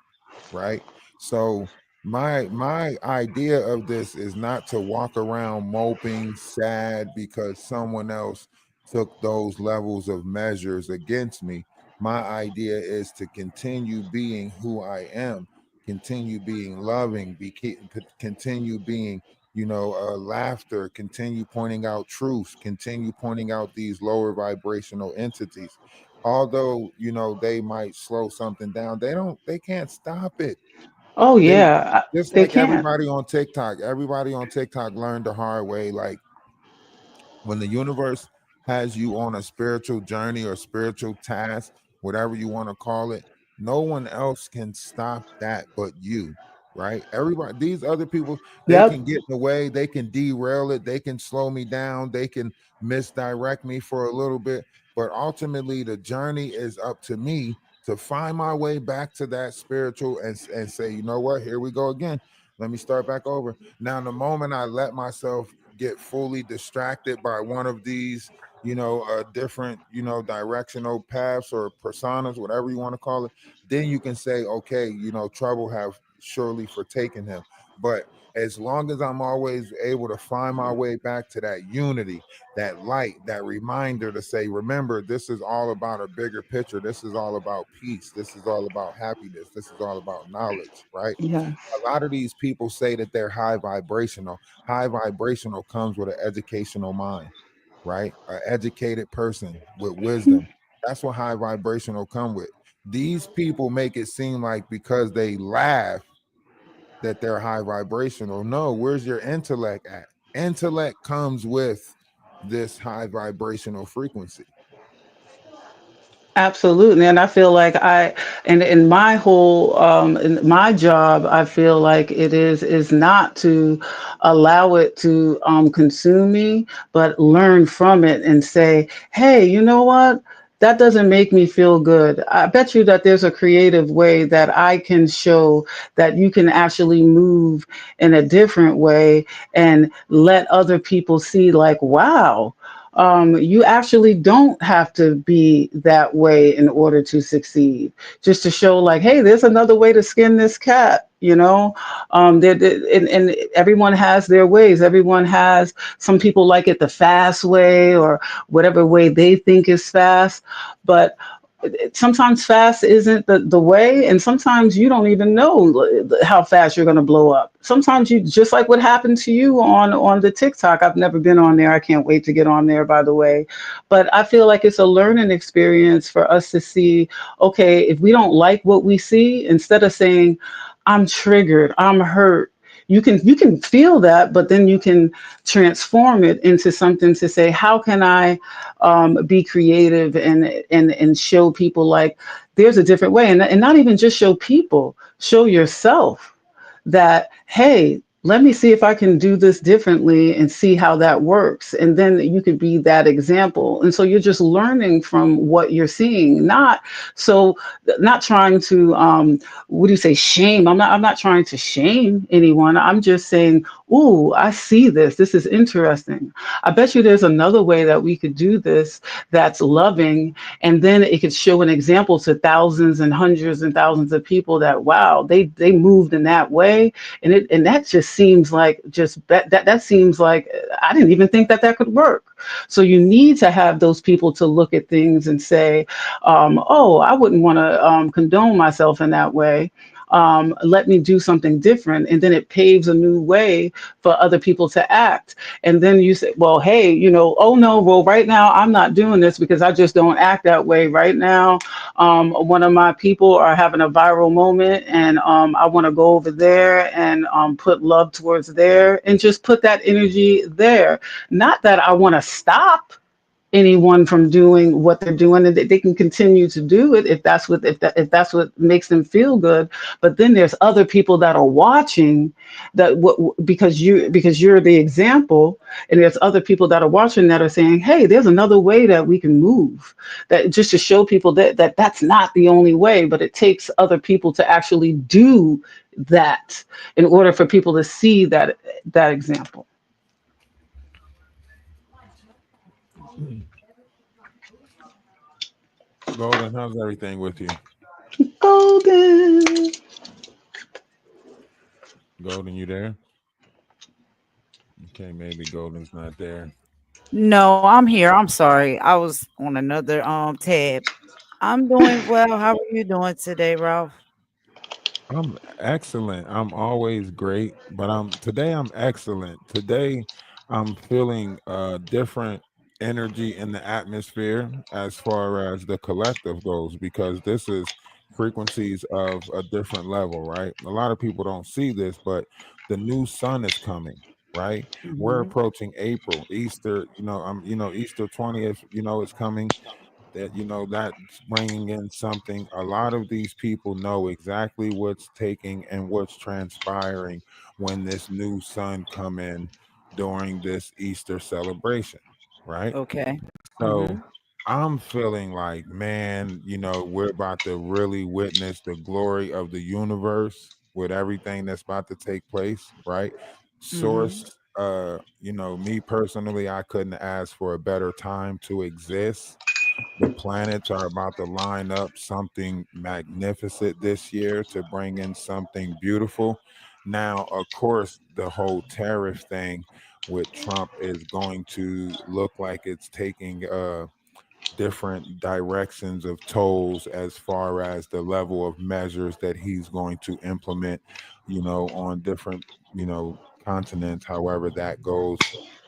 right? So my idea of this is not to walk around moping sad because someone else took those levels of measures against me. My idea is to continue being who I am, continue being loving, continue being, laughter, continue pointing out truths, continue pointing out these lower vibrational entities. Although, they might slow something down, they can't stop it. Oh They yeah, just they like can't. everybody on TikTok learned the hard way. Like, when the universe has you on a spiritual journey or spiritual task, whatever you want to call it, no one else can stop that but you, right? Everybody, these other people, they Yep. can get in the way, they can derail it, they can slow me down, they can misdirect me for a little bit, but ultimately the journey is up to me to find my way back to that spiritual and say, you know what, here we go again. Let me start back over. Now, the moment I let myself get fully distracted by one of these, different, directional paths or personas, whatever you want to call it, then you can say, okay, trouble have surely fortaken him. But as long as I'm always able to find my way back to that unity, that light, that reminder to say, remember, this is all about a bigger picture. This is all about peace. This is all about happiness. This is all about knowledge, right? Yes. A lot of these people say that they're high vibrational. High vibrational comes with an educational mind, right? An educated person with wisdom. That's what high vibrational come with. These people make it seem like because they laugh that they're high vibrational. No, where's your intellect at? Intellect comes with this high vibrational frequency. Absolutely. And I feel like and in my whole, in my job, I feel like is not to allow it to consume me, but learn from it and say, hey, you know what? That doesn't make me feel good. I bet you that there's a creative way that I can show that you can actually move in a different way and let other people see, like, wow, you actually don't have to be that way in order to succeed. Just to show, like, hey, there's another way to skin this cat. And everyone has their ways. Everyone has. Some people like it the fast way or whatever way they think is fast, but sometimes fast isn't the way, and sometimes you don't even know how fast you're going to blow up. Sometimes you, just like what happened to you on the TikTok. I've never been on there. I can't wait to get on there, by the way. But I feel like it's a learning experience for us to see, okay, if we don't like what we see, instead of saying, I'm triggered, I'm hurt, you can feel that, but then you can transform it into something to say, how can I be creative and show people, like, there's a different way, and not even just show people, show yourself that, hey, let me see if I can do this differently and see how that works. And then you could be that example. And so you're just learning from what you're seeing, so not trying to, what do you say, shame. I'm not trying to shame anyone. I'm just saying, ooh, I see this. This is interesting. I bet you there's another way that we could do this that's loving, and then it could show an example to thousands and hundreds and thousands of people that, wow, they moved in that way. And that just seems like, that seems like, I didn't even think that could work. So you need to have those people to look at things and say, oh, I wouldn't want to condone myself in that way. Let me do something different. And then it paves a new way for other people to act. And then you say, well, hey, oh no, well, right now I'm not doing this because I just don't act that way right now. One of my people are having a viral moment, and I want to go over there and put love towards there and just put that energy there. Not that I want to stop anyone from doing what they're doing, and they can continue to do it if that's what makes them feel good. But then there's other people that are watching, because you're the example, and there's other people that are watching that are saying, hey, there's another way that we can move, that just to show people that's not the only way, but it takes other people to actually do that in order for people to see that example. Golden, how's everything with you? Golden. Golden, you there? Okay, maybe Golden's not there. No, I'm here. I'm sorry. I was on another tab. I'm doing well. How are you doing today, Ralph? I'm excellent. I'm always great, but I'm excellent. Today I'm feeling different energy in the atmosphere as far as the collective goes because this is frequencies of a different level, right? A lot of people don't see this, but the new sun is coming, right? We're Hmm. approaching April, Easter, Easter 20th, is coming that that's bringing in something. A lot of these people know exactly what's taking and what's transpiring when this new sun come in during this Easter celebration, right? Okay. So Hmm. I'm feeling like, man, we're about to really witness the glory of the universe with everything that's about to take place, right? Hmm. Source, me personally, I couldn't ask for a better time to exist. The planets are about to line up something magnificent this year to bring in something beautiful. Now, of course, the whole tariff thing with Trump is going to look like it's taking different directions of tolls as far as the level of measures that he's going to implement, on different, continents, however that goes.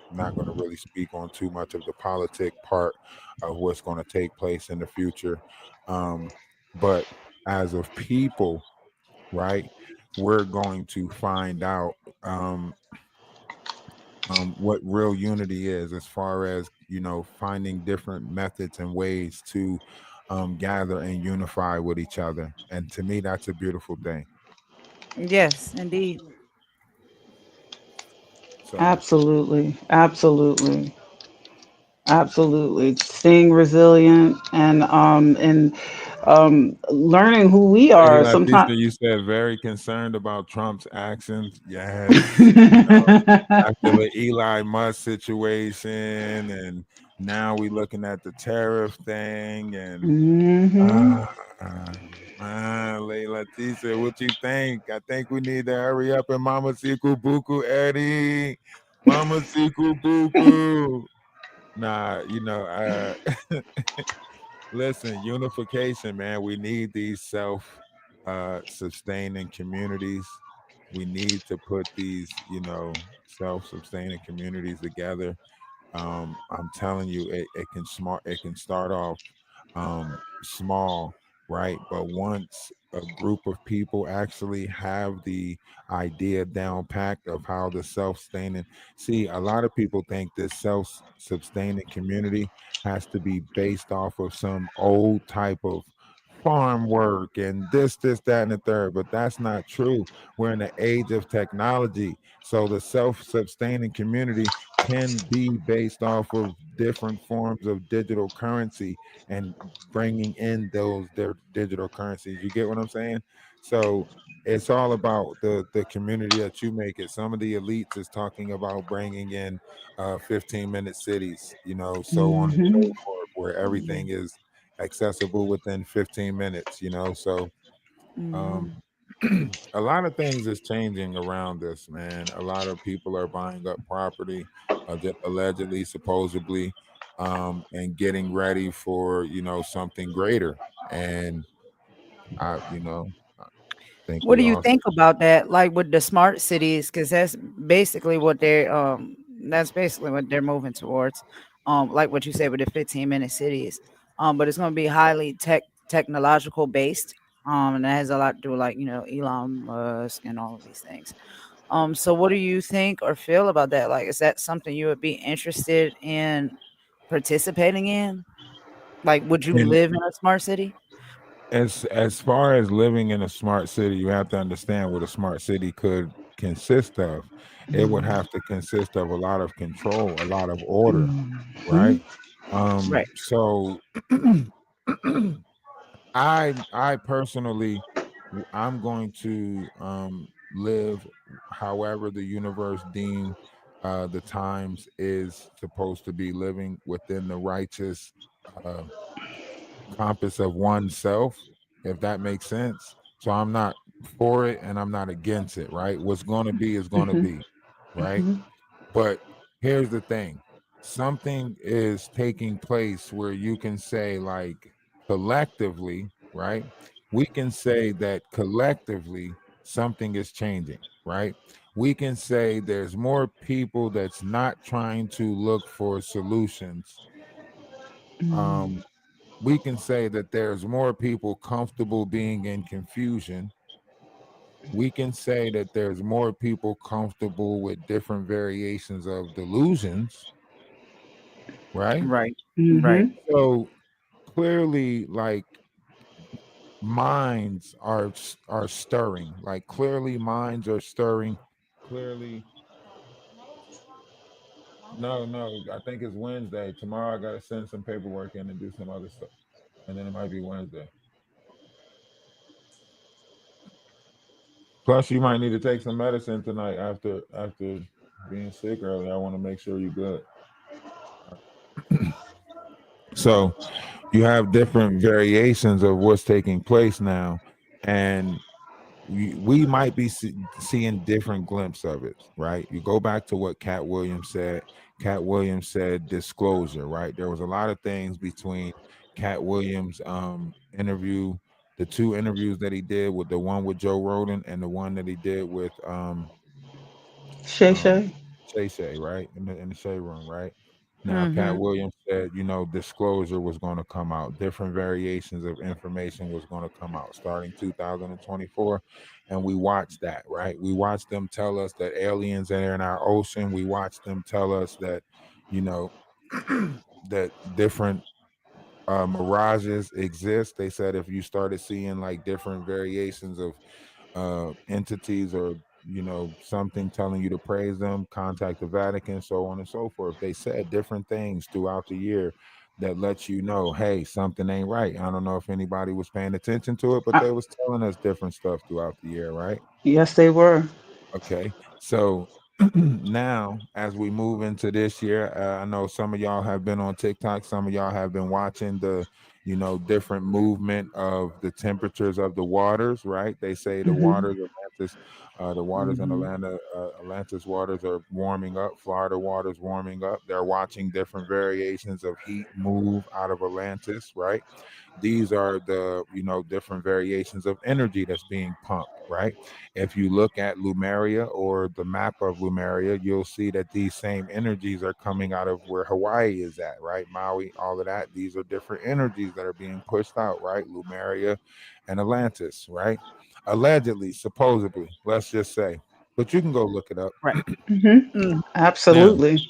I'm not going to really speak on too much of the politic part of what's going to take place in the future. Um, but as of people, right, we're going to find out what real unity is as far as finding different methods and ways to gather and unify with each other, and to me that's a beautiful thing. Yes, indeed. So Absolutely. Absolutely. Absolutely. Staying resilient and learning who we Lady are Leticia, sometimes. you said very concerned about Trump's actions. Yes, after the Eli Musk situation, and now we looking at the tariff thing, and Hmm. Uh, man, Lady Leticia, what you think? I think we need to hurry up and Mama Siku Buku, Eddie. Mama Siku Buku. Nah, listen, unification, man. We need these sustaining communities. We need to put these, self-sustaining communities together. I'm telling you, it can start off small, right? But once a group of people actually have the idea down packed of how the self-sustaining, see, a lot of people think this self-sustaining community has to be based off of some old type of farm work and this, that, and the third, but that's not true. We're in the age of technology. So the self-sustaining community can be based off of different forms of digital currency and bringing in those their digital currencies. You get what I'm saying? So it's all about the community that you make it. Some of the elites is talking about bringing in 15-minute cities, so on and so Hmm. forth, where everything is accessible within 15 minutes, so um Hmm. a lot of things is changing around us, man. A lot of people are buying up property, allegedly, supposedly, and getting ready for something greater. And I think What we do you all. think about that? Like with the smart cities, because basically what that's basically what they're moving towards. Like what you said with the 15-minute cities. But it's going to be highly technological based. And that has a lot to do with, like, Elon Musk and all of these things. So what do you think or feel about that? Like, is that something you would be interested in participating in? Like, would you And live in a smart city? as far as living in a smart city, you have to understand what a smart city could consist of. It would have to consist of a lot of control, a lot of order, Hmm. right? Right. So I personally, I'm going to live however the universe deem The times is supposed to be living within the righteous uh, compass of oneself, if that makes sense. So I'm not for it and I'm not against it, right? What's going to be is going to Hmm. be, right? Hmm. But here's the thing, something is taking place where you can say, like, collectively, right? We can say that collectively something is changing, right? We can say there's more people that's not trying to look for solutions. Um, we can say that there's more people comfortable being in confusion. We can say that there's more people comfortable with different variations of delusions, right? Right. Right. Hmm. So clearly, like, minds are stirring. Like, clearly minds are stirring. Clearly, no, I think it's Wednesday. Tomorrow I gotta send some paperwork in and do some other stuff, and then it might be Wednesday. Plus, you might need to take some medicine tonight after being sick earlier. I want to make sure you're good. So you have different variations of what's taking place now, and we might be seeing different glimpses of it, right? You go back to what Cat Williams said. Cat Williams said disclosure, right? There was a lot of things between Cat Williams' interview, the two interviews that he did, with the one with Joe Rogan and the one that he did with Shay um Shay. Shay, right? In the Shay room, right? Now, Cat Mm-hmm. Williams said, disclosure was going to come out, different variations of information was going to come out starting 2024. And we watched that, right? We watched them tell us that aliens are in our ocean. We watched them tell us that, you know, that different mirages exist. They said if you started seeing like different variations of entities, or something telling you to praise them, contact the Vatican, so on and so forth. They said different things throughout the year that lets you know, hey, something ain't right. I don't know if anybody was paying attention to it, but Uh, they was telling us different stuff throughout the year, right? yes, they were. Okay, so now as we move into this year, I know some of y'all have been on TikTok, some of y'all have been watching the, different movement of the temperatures of the waters, right? They say the Hmm. waters, Atlantis, the waters in Hmm. Atlantis waters are warming up, Florida waters warming up. They're watching different variations of heat move out of Atlantis, right? These are the, different variations of energy that's being pumped, right? If you look at Lumeria or the map of Lumeria, you'll see that these same energies are coming out of where Hawaii is at, right? Maui, all of that. These are different energies that are being pushed out, right? Lumeria and Atlantis, right? Allegedly, supposedly, let's just say. But you can go look it up. Right. Hmm. Mm. Now, Absolutely.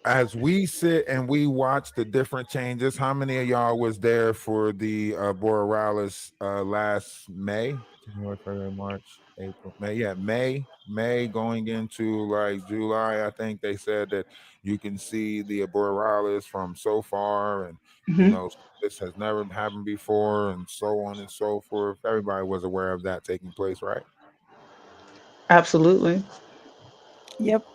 as we sit and we watch the different changes, how many of y'all was there for the Borealis last May? January, February, March, April, May. Yeah, May going into like July. I think they said that you can see the Borealis from so far, and Hmm. this has never happened before, and so on and so forth. Everybody was aware of that taking place, right? Absolutely. Yep.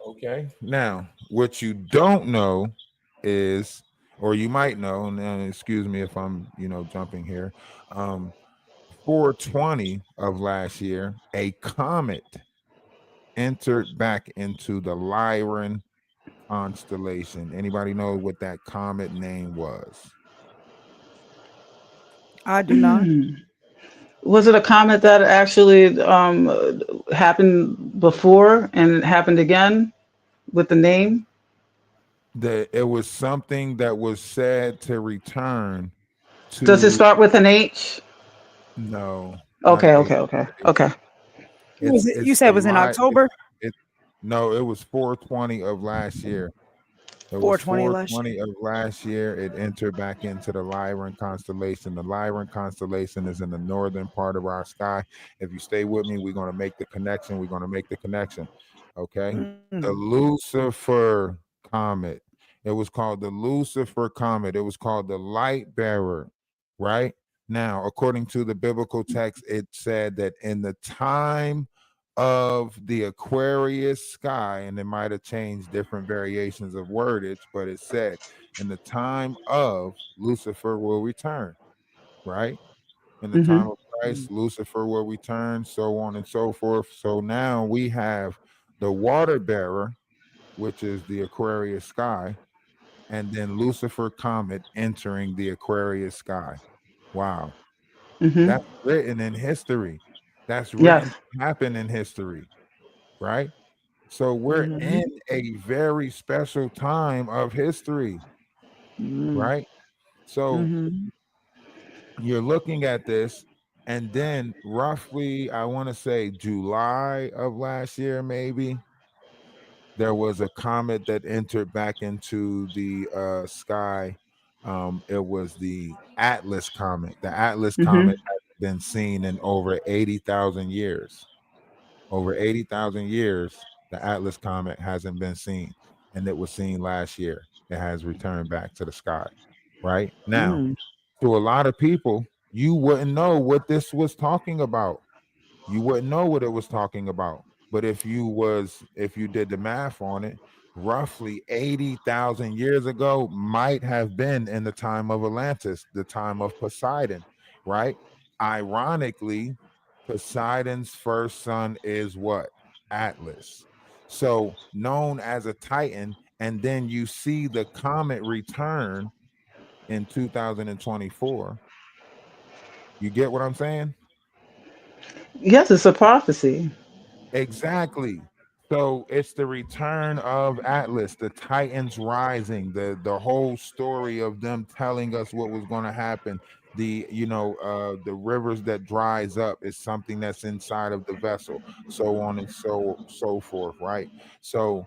Okay. Now, what you don't know is, or you might know, and excuse me if I'm, jumping here. Um, 420 of last year, a comet entered back into the Lyran constellation. Anybody know what that comet name was? I do not. Was it a comment that actually happened before and it happened again with the name? That it was something that was said to return Does it to, start with an H? no, not an Okay, H. okay, okay, okay. Was it? You It's said the it was in lie. October. It no, it was 420 of last year. It was 420 last 420 of last year. It entered back into the Lyran constellation. The Lyran constellation is in the northern part of our sky. If you stay with me, we're going to make the connection. We're going to make the connection. Okay. year. The Lucifer comet. It was called the Lucifer comet. It was called the light bearer, right? Now, according to the biblical text, it said that in the time of the Aquarius sky, and it might have changed different variations of wordage, but it said, in the time of Lucifer will return, right? In the Mm-hmm. time of Christ, Lucifer will return, so on and so forth. So now we have the water bearer, which is the Aquarius sky, and then Lucifer comet entering the Aquarius sky. Wow. Mm-hmm. That's written in history. That's written Yes. to happen in history, right? So we're Mm-hmm. in a very special time of history, Mm-hmm. right? So Mm-hmm. you're looking at this, and then roughly, I want to say July of last year, maybe, there was a comet that entered back into the sky. It was the Atlas comet. The Atlas Mm-hmm. comet has been seen in over 80,000 years. Over 80,000 years, the Atlas comet hasn't been seen, and it was seen last year. It has returned back to the sky. Right now, Mm-hmm. to a lot of people, you wouldn't know what this was talking about. You wouldn't know what it was talking about. But if you did the math on it, roughly 80,000 years ago might have been in the time of Atlantis, the time of Poseidon, right? Ironically, Poseidon's first son is what? Atlas. So known as a Titan, and then you see the comet return in 2024. You get what I'm saying? Yes, it's a prophecy. Exactly. So it's the return of Atlas, the Titans rising, the whole story of them telling us what was going to happen. The rivers that dries up is something that's inside of the vessel, so on and so forth, right? So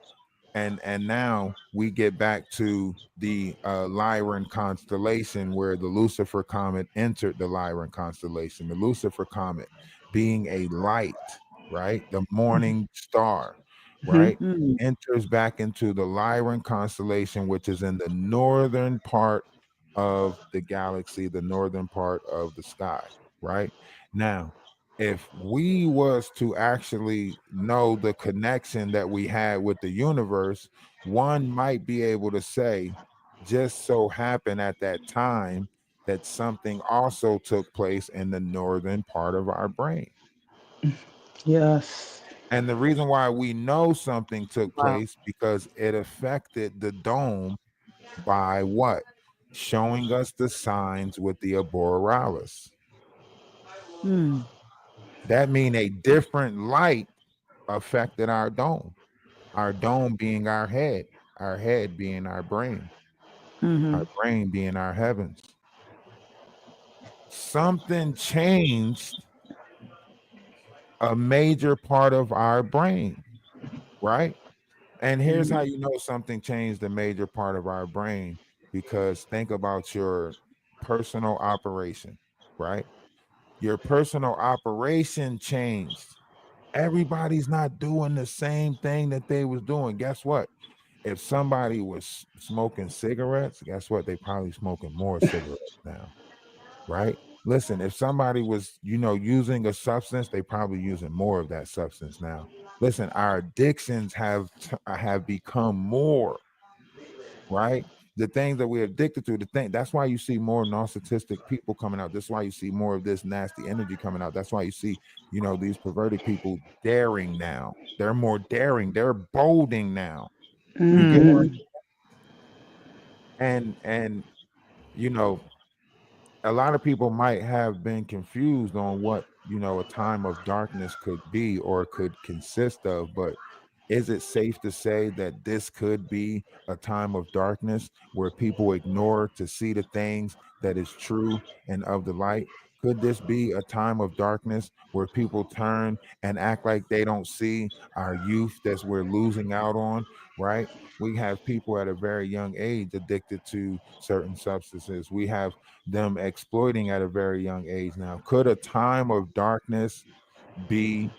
and now we get back to the Lyran constellation, where the Lucifer comet entered the Lyran constellation. The Lucifer comet being a light, right, the morning star, Mm-hmm. right, enters back into the Lyran constellation, which is in the northern part of the galaxy, the northern part of the sky, right? Now, if we was to actually know the connection that we had with the universe, one might be able to say, just so happened at that time that something also took place in the northern part of our brain. Yes. And the reason why we know something took Wow. place, because it affected the dome by what? Showing us the signs with the borealis. Mm. That mean a different light affected our dome being our head being Mm-hmm. our brain being our heavens. Something changed a major part of our brain, right? And here's how you know something changed a major part of our brain, because think about your personal operation, right? Your personal operation changed. Everybody's not doing the same thing that they was doing. Guess what? If somebody was smoking cigarettes, guess what? They probably smoking more cigarettes now, right? Listen, if somebody was, using a substance, they probably using more of that substance now. Listen, our addictions have become more, right? The things that we're addicted to, the thing that's why you see more narcissistic people coming out. That's why you see more of this nasty energy coming out. That's why you see, these perverted people daring now. They're more daring, they're bolding now. You get what? Mm. And you know, a lot of people might have been confused on what a time of darkness could be or could consist of, but is it safe to say that this could be a time of darkness where people ignore to see the things that is true and of the light? Could this be a time of darkness where people turn and act like they don't see our youth that we're losing out on, right? We have people at a very young age addicted to certain substances. We have them exploiting at a very young age now. Could a time of darkness be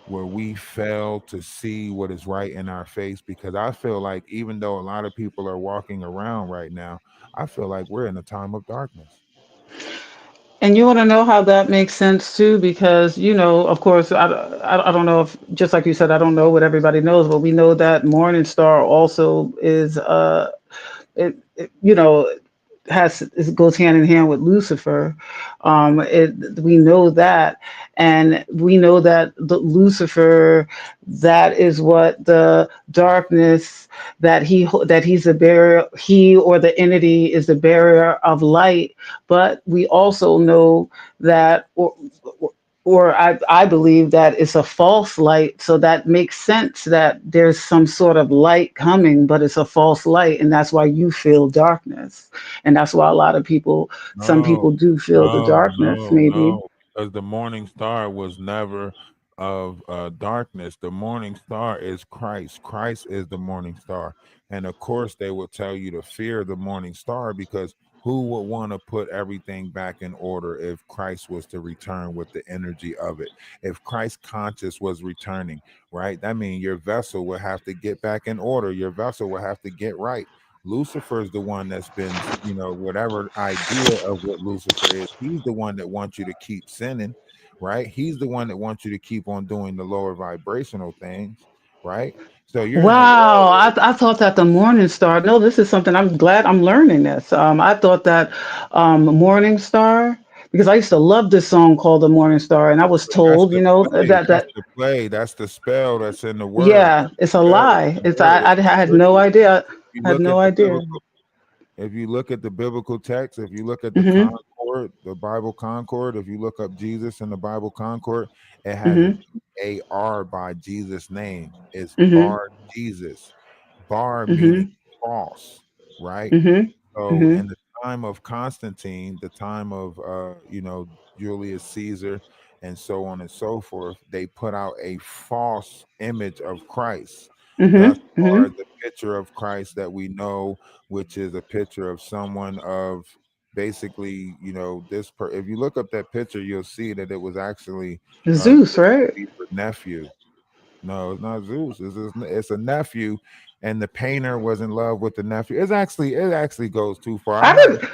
where we fail to see what is right in our face? Because I feel like even though a lot of people are walking around right now, I feel like we're in a time of darkness. And you want to know how that makes sense too, because of course, I don't know if, just like you said, I don't know what everybody knows, but we know that Morning Star also is it has it goes hand in hand with Lucifer. We know that, and we know that the Lucifer, that is what the darkness, that he's a bearer, he or the entity is the bearer of light. But we also know that, or I believe that it's a false light. So that makes sense that there's some sort of light coming, but it's a false light. And that's why you feel darkness. And that's why a lot of people, some No, people do feel the no, darkness, no, maybe. no, because the morning star was never of darkness. The morning star is Christ. Christ is the morning star. And of course, they will tell you to fear the morning star because who would want to put everything back in order if Christ was to return with the energy of it? If Christ conscious was returning, right? That means your vessel will have to get back in order. Your vessel will have to get right. Lucifer is the one that's been, whatever idea of what Lucifer is, he's the one that wants you to keep sinning, right? He's the one that wants you to keep on doing the lower vibrational things, right? So you're in a world Wow, where I thought that the Morning Star. No, this is something, I'm glad I'm learning this. I thought that Morning Star, because I used to love this song called The Morning Star, and I was that's told, the play, that that's the play, that's the spell that's in the word. yeah, it's a Spell is lie. in the It's word. It's I a had no trick. idea. You I had look no at the idea. biblical If you look at the biblical text, if you look at the Mhm. Concord, the Bible Concord, if you look up Jesus in the Bible Concord, it has a Mhm. B-A-R by Jesus' name. It's Mhm. Bar Jesus. Bar meaning Mhm. false, right? Mhm. So in Mhm. the time of Constantine, the time of Julius Caesar, and so on and so forth, they put out a false image of Christ. Thus Mhm. far, Mhm. the picture of Christ that we know, which is a picture of someone of basically, if you look up that picture, you'll see that it was actually Zeus, Justin right? Bieber's nephew. No, it's not Zeus. It's a nephew, and the painter was in love with the nephew. It actually goes too far. I I'm not. didn't.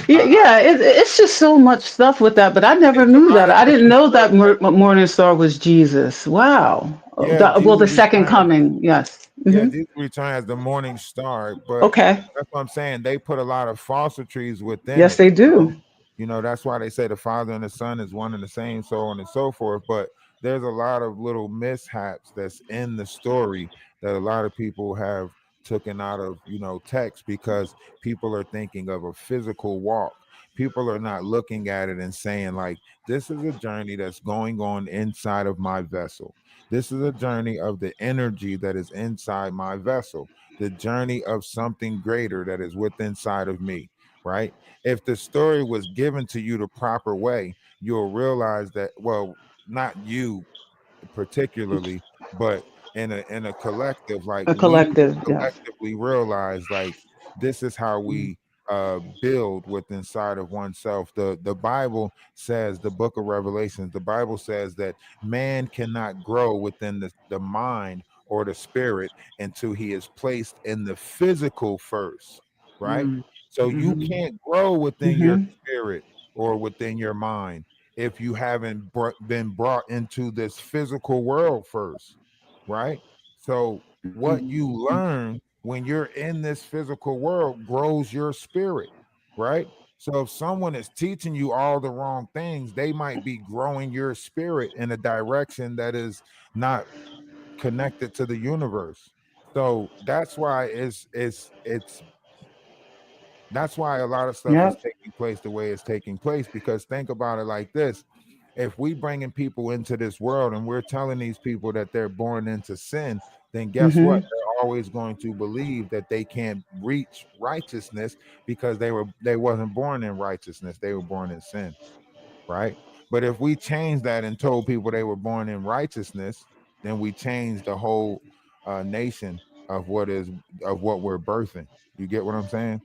Yeah, it's just so much stuff with that, but I never It's a knew lot that. of I stuff didn't with know the that Morning Star was Jesus. Wow. yeah. Well, Jesus the second returned. coming. Yes. Yeah, Hmm. Jesus returned as the morning star, but Okay. that's what I'm saying. They put a lot of falsitries within Yes, it. they do. That's why they say the Father and the Son is one and the same, so on and so forth. But there's a lot of little mishaps that's in the story that a lot of people have taken out of text because people are thinking of a physical walk. People are not looking at it and saying like, this is a journey that's going on inside of my vessel. This is a journey of the energy that is inside my vessel, the journey of something greater that is within inside of me, right? If the story was given to you the proper way, you'll realize that, well, not you particularly, but in a collective, like A we would collective. Yes. collectively realize like this is how we build with inside of oneself. The Bible says, the book of Revelations, the Bible says that man cannot grow within the mind or the spirit until he is placed in the physical first, right? Mm. So you Mhm. can't grow within your Hmm. spirit or within your mind if you haven't been brought into this physical world first, right? So what you learn when you're in this physical world grows your spirit, right? So if someone is teaching you all the wrong things, they might be growing your spirit in a direction that is not connected to the universe. So that's why a lot of stuff is Yep. taking place the way it's taking place. Because think about it like this: if we bringing people into this world and we're telling these people that they're born into sin, then guess what? Hmm. They're always going to believe that they can't reach righteousness because they wasn't born in righteousness; they were born in sin, right? But if we change that and told people they were born in righteousness, then we change the whole nation of what we're birthing. You get what I'm saying?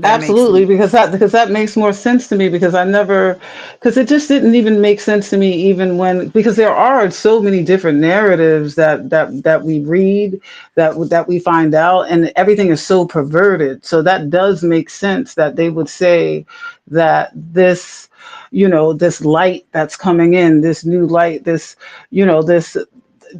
That makes Absolutely, sense. because that makes more sense to me because I never because it just didn't even make sense to me even when because there are so many different narratives that we read that we find out and everything is so perverted. So that does make sense that they would say that this this light that's coming in, this new light, this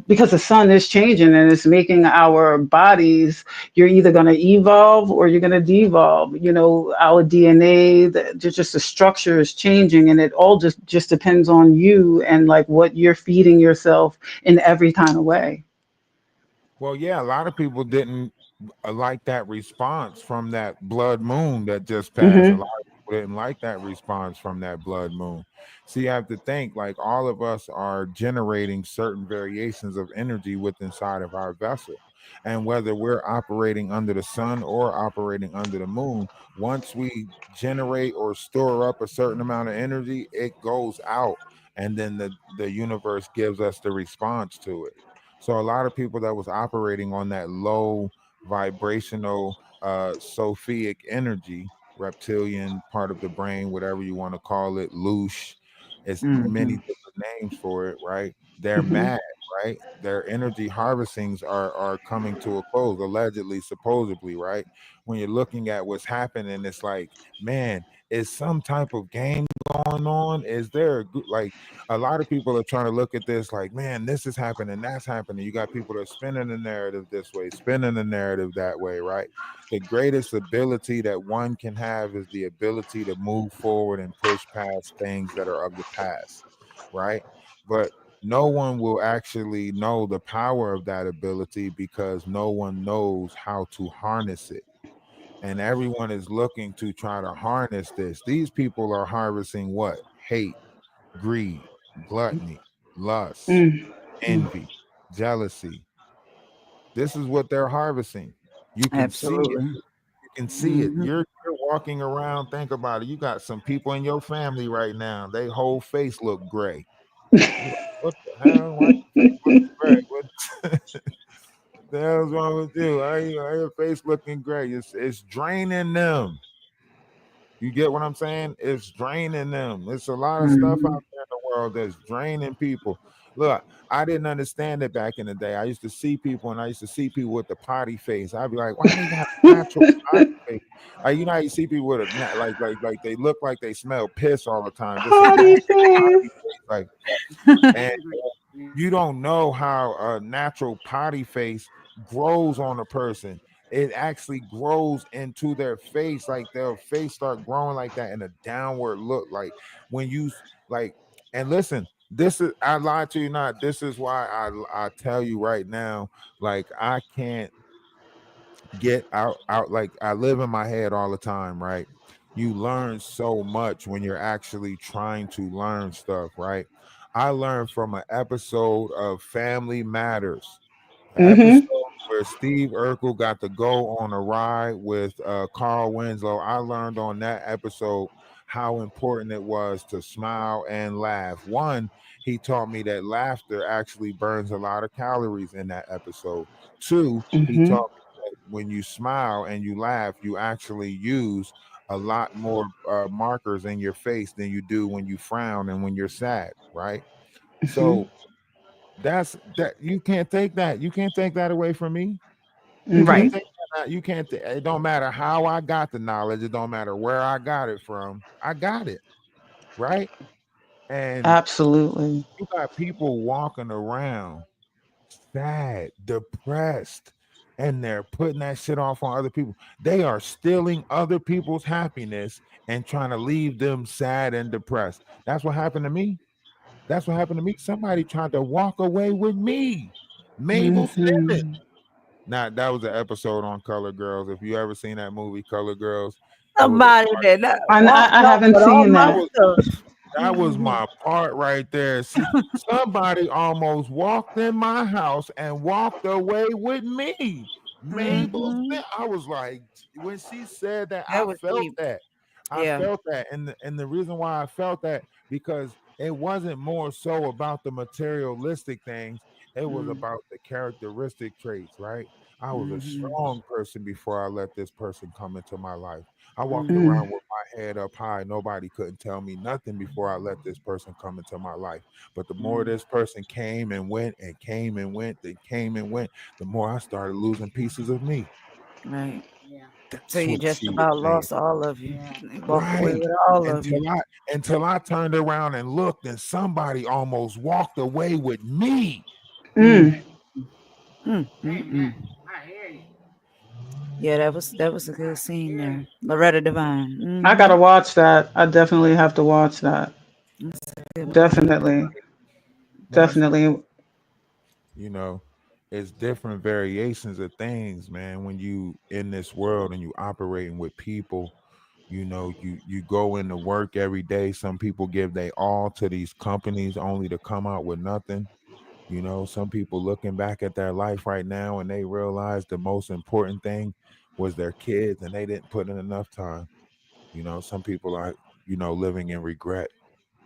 because the sun is changing and it's making our bodies, you're either going to evolve or you're going to devolve. Our DNA, just the structure is changing, and it all just depends on you and like what you're feeding yourself in every kind of way. Well, yeah, a lot of people didn't like that response from that blood moon that just passed. A Hmm. lot of people didn't like that response from that blood moon. So you have to think like all of us are generating certain variations of energy within inside of our vessel. And whether we're operating under the sun or operating under the moon, once we generate or store up a certain amount of energy, it goes out. And then the universe gives us the response to it. So a lot of people that was operating on that low vibrational sophic energy, reptilian part of the brain, whatever you want to call it, loosh, it's many Hmm. different names for it, right? They're Hmm. mad, right? Their energy harvestings are coming to a close, allegedly, supposedly, right? When you're looking at what's happening, it's like, man, is some type of game going on? Is there like a lot of people are trying to look at this like, man, this is happening, that's happening. You got people that are spinning the narrative this way, spinning the narrative that way, right? The greatest ability that one can have is the ability to move forward and push past things that are of the past, right? But no one will actually know the power of that ability because no one knows how to harness it. And everyone is looking to try to harness this. These people are harvesting what? Hate, greed, gluttony, lust, Hmm. envy, jealousy. This is what they're harvesting. You can see it. Absolutely. You can see it. Hmm. You're walking around. Think about it. You got some people in your family right now. They whole face look gray. You're like, what the hell? Why your face looking gray? What the hell's wrong with you? Why your face looking gray? It's draining them. You get what I'm saying? It's draining them. It's a lot of stuff Hmm. out there in the world that's draining people. Look, I didn't understand it back in the day. I used to see people and I used to see people with the potty face. I'd be like, why they got a natural potty face? You know how you see people with a like they look like they smell piss all the time, just a Potty natural face. potty face. Like and you don't know how a natural potty face grows on a person. It actually grows into their face, like their face start growing like that in a downward look. Like when you like, and listen, this is I lied to you not. This is why I tell you right now, like I can't get out like I live in my head all the time, right? You learn so much when you're actually trying to learn stuff, right? I learned from an episode of Family Matters, an episode Hmm. where Steve Urkel got to go on a ride with Carl Winslow. I learned on that episode how important it was to smile and laugh. One, he taught me that laughter actually burns a lot of calories in that episode. Two, he Hmm. taught me that when you smile and you laugh, you actually use a lot more markers in your face than you do when you frown and when you're sad, right? Hmm. So that's that you can't take that. You can't take that away from me. You can't Right. Hmm. take that out. You can't. It don't matter how I got the knowledge. It don't matter where I got it from. I got it right. And Absolutely. you got people walking around sad, depressed, and they're putting that shit off on other people. They are stealing other people's happiness and trying to leave them sad and depressed. That's what happened to me. That's what happened to me. Somebody tried to walk away with me. Mabel Simmons. Hmm. Now that was an episode on Color Girls. If you ever seen that movie, Color Girls, that was a Somebody part. that walked I off haven't with all seen my That that. was stuff. that was my part right there. See, somebody almost walked in my house and walked away with me. Mabel, Hmm. I was like, when she said that, That I was felt deep. that. I Yeah. felt that, and the reason why I felt that because it wasn't more so about the materialistic things. It was Mm. about the characteristic traits, right? I was a Mm-hmm. strong person before I let this person come into my life. I walked Mm-hmm. Mm, around with my head up high. Nobody couldn't tell me nothing before I let this person come into my life. But the more this person came and went and came and went and came and went, the more I started losing pieces of me. Right. So That's you what just she was about saying. lost all of you. You walked away Right. with all of you. Until I turned around and looked and somebody almost walked away with me. Mm. mm. Mm. Mm. Yeah, that was a good scene there. Loretta Devine. I Mm-hmm. gotta watch that. I definitely have to watch that. That's a good movie. Definitely, No, that's definitely. you know, it's different variations of things, man. When you in this world and you operating with people, you go into work every day. Some people give they all to these companies only to come out with nothing. Some people looking back at their life right now and they realize the most important thing was their kids and they didn't put in enough time. Some people are, living in regret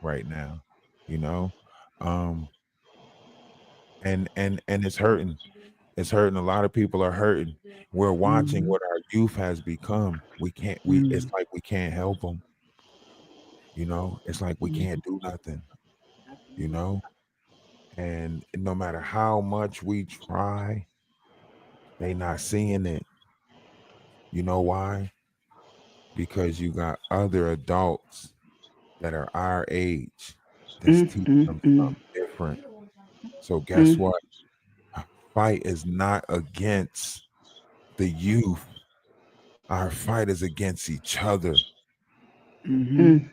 right now, you know. Um and it's hurting. It's hurting. A lot of people are hurting. We're watching Mm-hmm. what our youth has become. It's Mm. like we can't help them. It's like we Mm. can't do nothing, you know? And no matter how much we try, they not seeing it. You know why? Because you got other adults that are our age that's Mm, teaching mm, them mm, something different. So guess mm, what? Our fight is not against the youth. Our fight is against each other. Mm-hmm. mm,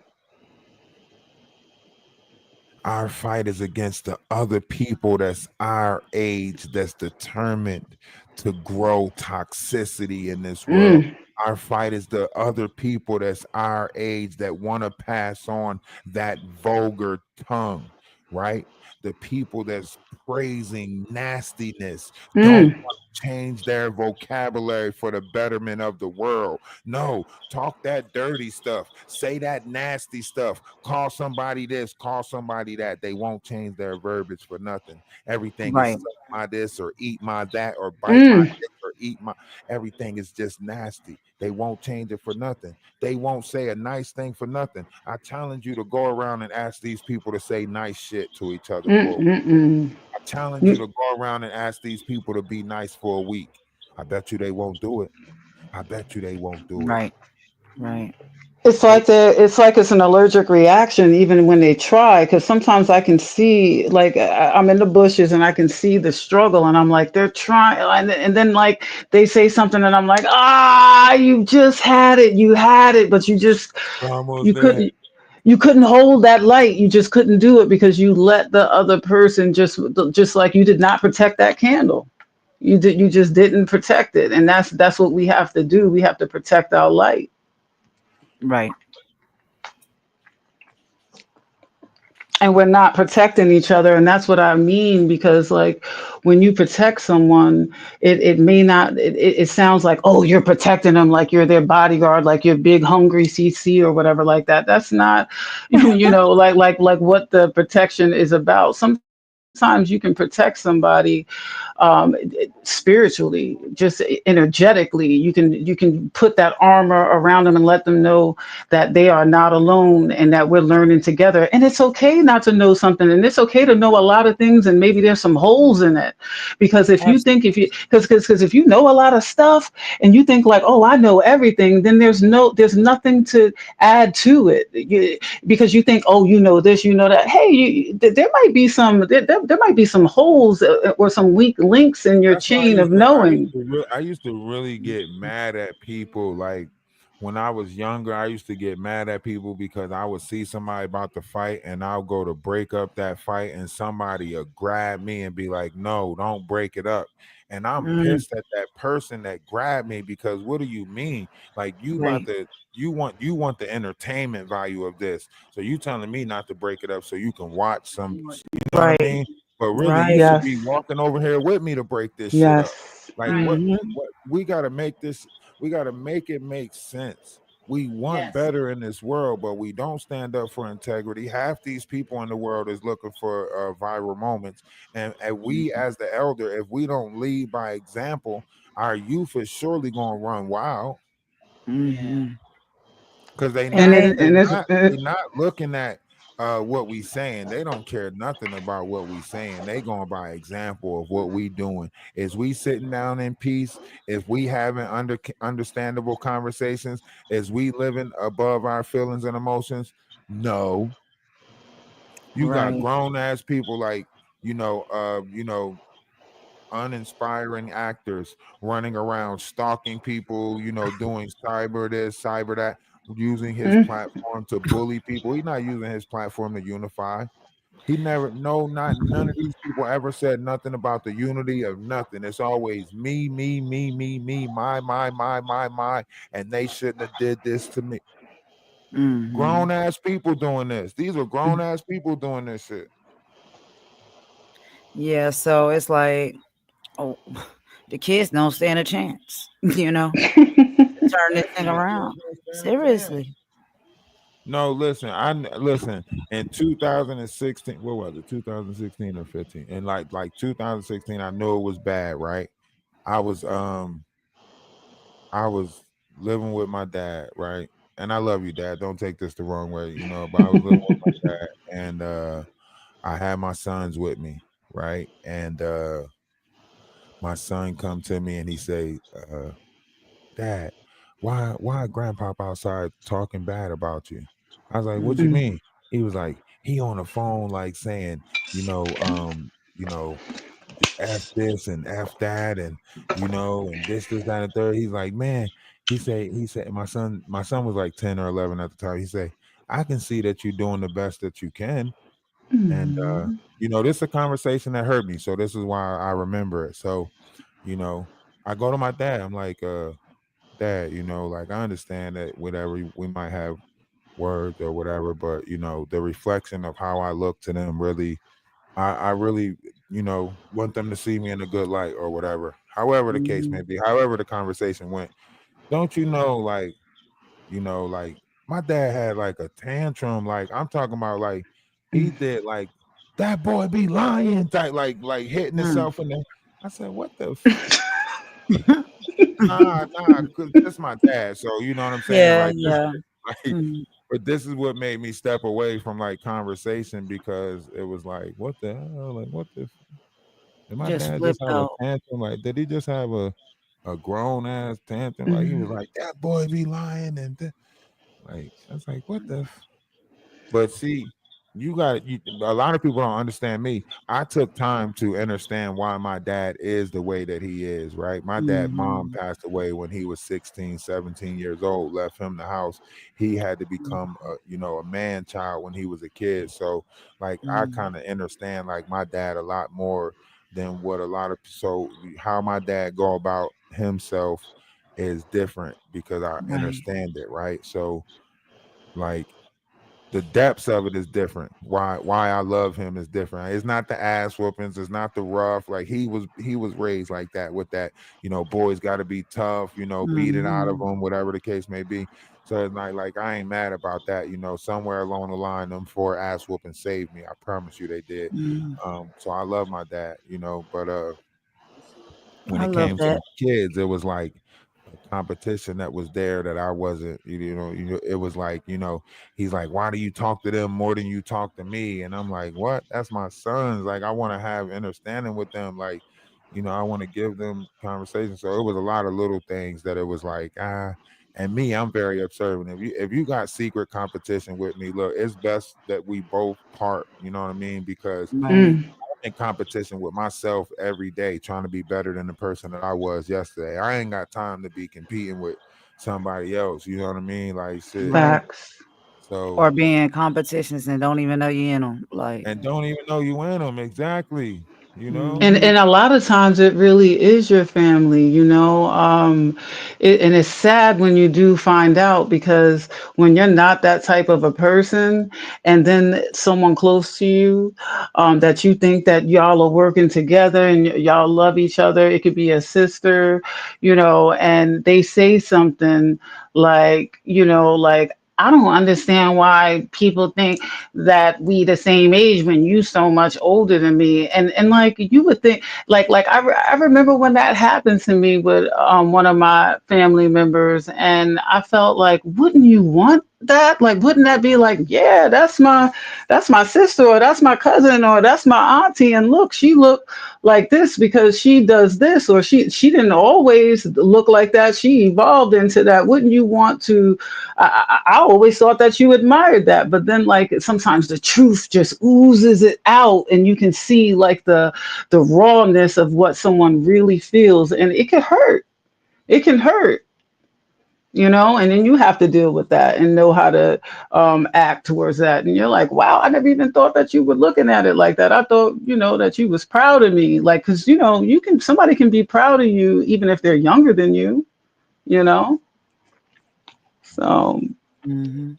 Our fight is against the other people that's our age, that's determined to grow toxicity in this world. mm, Our fight is the other people that's our age that want to pass on that vulgar tongue, right? The people that's praising nastiness don't mm, want to change their vocabulary for the betterment of the world. No, talk that dirty stuff, say that nasty stuff, call somebody this, call somebody that. They won't change their verbiage for nothing. Everything is Right. suck my this or eat my that or bite my mm, dick or eat my. Everything is just nasty. They won't change it for nothing. They won't say a nice thing for nothing. I challenge you to go around and ask these people to say nice shit to each other mm, for a week. mm, mm. I challenge you You- to go around and ask these people to be nice for a week. I bet you they won't do it. I bet you they won't do it. Right. Right. It's They like it's an allergic reaction even when they try. Because sometimes I can see, like, I'm in the bushes and I can see the struggle, and I'm like, they're trying, and then like they say something, and I'm like, you just had it, you had it, but almost you there. couldn't. You couldn't hold that light. You just couldn't do it because you let the other person just like you did not protect that candle. You just didn't protect it, and that's what we have to do. We have to protect our light, Right. and we're not protecting each other. And that's what I mean, because like when you protect someone, it may not it sounds like, oh, you're protecting them like you're their bodyguard, like you're big hungry CC or whatever like that. That's not like what the protection is about. Sometimes you can protect somebody spiritually, just energetically. You can put that armor around them and let them know that they are not alone and that we're learning together. And it's okay not to know something, and it's okay to know a lot of things, and maybe there's some holes in it. Because if you because if you know a lot of stuff and you think like, oh, I know everything, then there's nothing to add to it. Because you think, oh, you know this, you know that. Hey, there might be there might be some holes or some weak links in your That's why chain of knowing. I used to really get mad at people. Like when I was younger, I used to get mad at people because I would see somebody about to fight and I'll go to break up that fight and somebody will grab me and be like, no, don't break it up. And I'm Mm. pissed at that person that grabbed me because what do you mean? Like Right. you want the entertainment value of this. So you telling me not to break it up so you can watch some, you know what I Right. mean? But really, you Right. should Yes. be walking over here with me to break this shit up. Yes. Like Mm-hmm. what we gotta make this, we gotta make it make sense. We want better in this world, but we don't stand up for integrity. Half these people in the world is looking for viral moments, and we as the elder, if we don't lead by example, our youth is surely gonna run wild Hmm. because they And And not they, it, and it's they not looking at what we saying. They don't care nothing about what we saying. They going by example of what we doing. Is we sitting down in peace? If we having understandable conversations? Is we living above our feelings and emotions? No. You got right. grown ass people like uninspiring actors running around stalking people, doing cyber this, cyber that, using his mm, platform to bully people. He's not using his platform to unify. He never, no, not none of these people ever said nothing about the unity of nothing. It's always me, my, and they shouldn't have did this to me. Hmm. Grown ass people doing this. These are grown ass people doing this shit. Yeah, so it's like, oh, the kids don't stand a chance, to turn this thing The kids around. don't stand a chance. Seriously. No, listen. Listen. In 2016, what was it? 2016 or 15? And like 2016, I knew it was bad, right? I was um I was living with my dad, right? And I love you, dad. Don't take this the wrong way, but I was living with my dad, and I had my sons with me, right? And my son come to me and he say, Dad, why grandpapa outside talking bad about you? I was like, what you Mm, mm, mean? He was like, he on the phone like saying, you know, um, you know, F this and F that and and this, that, and the third. He's like, man, he said, my son was like 10 or 11 at the time. He say, I can see that you're doing the best that you can. And mm, this is a conversation that hurt me. So this is why I remember it. So, you know, I go to my dad. I'm like, Dad, like I understand that whatever we might have words or whatever, but the reflection of how I look to them really, I really, want them to see me in a good light or whatever. However the case may mhm, be, however the conversation went. Don't you know, like my dad had like a tantrum, like I'm talking about like he mm. did like that boy be lying type, like hitting mm. himself in the I said, what the nah, cause that's my dad. So you know what I'm saying? Yeah, Like this yeah. like Mm. but this is what made me step away from like conversation because it was like, what the hell? Like what the did my Just dad just flipped have a out. tantrum? Like did he just have a grown ass tantrum? Like he was Mhm. like, that boy be lying like I was like, what the but see, a lot of people don't understand me. I took time to understand why my dad is the way that he is, right? My dad mom Mhm, passed away when he was 16, 17 years old, left him the house. He had to become a man child when he was a kid. So like I mm, kind of understand like my dad a lot more than what a lot of so how my dad go about himself is different because I right. understand it, right? So like the depths of it is different. Why I love him is different. It's not the ass whoopings, it's not the rough. Like he was raised like that with that, boys got to be tough, beat it out of Mhm, them, whatever the case may be. So it's not like I ain't mad about that. Somewhere along the line, them four ass whoopings saved me. I promise you they did. mm. So I love my dad, but when I it love came to that. my kids, it was like a competition that was there that I wasn't, it was like, he's like, why do you talk to them more than you talk to me? And I'm like, what? That's my sons. Like, I want to have understanding with them. Like, I want to give them conversation. So it was a lot of little things that it was like, and me, I'm very observant. If you got secret competition with me, look, it's best that we both part, you know what I mean? Because Right. Mm. in competition with myself every day, trying to be better than the person that I was yesterday. I ain't got time to be competing with somebody else. You know what I mean? Like shit. Right. Facts. So Or be in competitions and don't even know you in them. Like, and don't even know you in them exactly. You know. And mhm, a lot of times it really is your family, you know. And it's sad when you do find out because when you're not that type of a person, and then someone close to you, that you think that y'all are working together and y'all love each other. It could be a sister, and they say something like, I don't understand why people think that we the same age when you so much older than me. And like you would think, I remember when that happened to me with one of my family members, and I felt like, wouldn't you want that? Like, wouldn't that be like, yeah, that's my sister, or that's my cousin, or that's my auntie, and look, she looked like this because she does this, or she didn't always look like that. She evolved into that. Wouldn't you want to? I always thought that you admired that, but then like sometimes the truth just oozes it out, and you can see like the rawness of what someone really feels, and it can hurt. It can hurt, and then you have to deal with that and know how to act towards that. And you're like, wow, I never even thought that you were looking at it like that. I thought, that you was proud of me, like, because somebody can be proud of you even if they're younger than you, you know. So Hmm.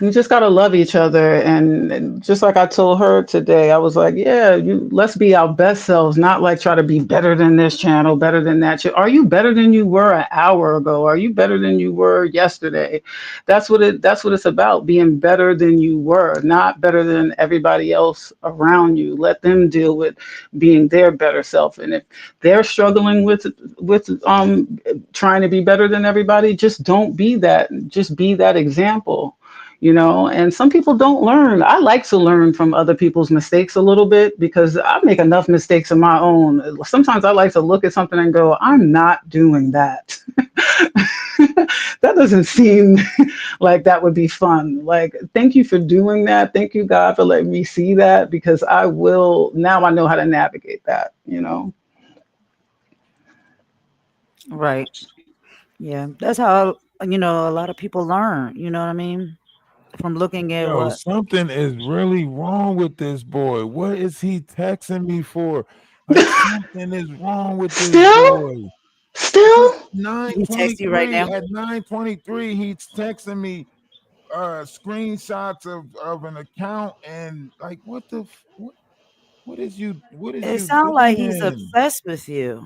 you just gotta love each other, and just like I told her today, I was like, yeah, let's be our best selves, not like try to be better than this channel, better than that. Are you better than you were an hour ago? Are you better than you were yesterday? That's what it's about, being better than you were, not better than everybody else around you. Let them deal with being their better self. And if they're struggling with trying to be better than everybody, just don't be that. Just be that example. And some people don't learn. I like to learn from other people's mistakes a little bit because I make enough mistakes of my own. Sometimes I like to look at something and go, I'm not doing that. That doesn't seem like that would be fun. Like, thank you for doing that. Thank you, God, for letting me see that, because now I know how to navigate that. Right. Yeah. That's how, a lot of people learn. You know what I mean? From looking at Yo, what. something is really wrong with this boy. What is he texting me for? Like something is wrong with this Still, boy. At still, He text you right 9:23, now? at 9:23, he's texting me screenshots of an account, and like what is It you sounds like he's doing? obsessed with you.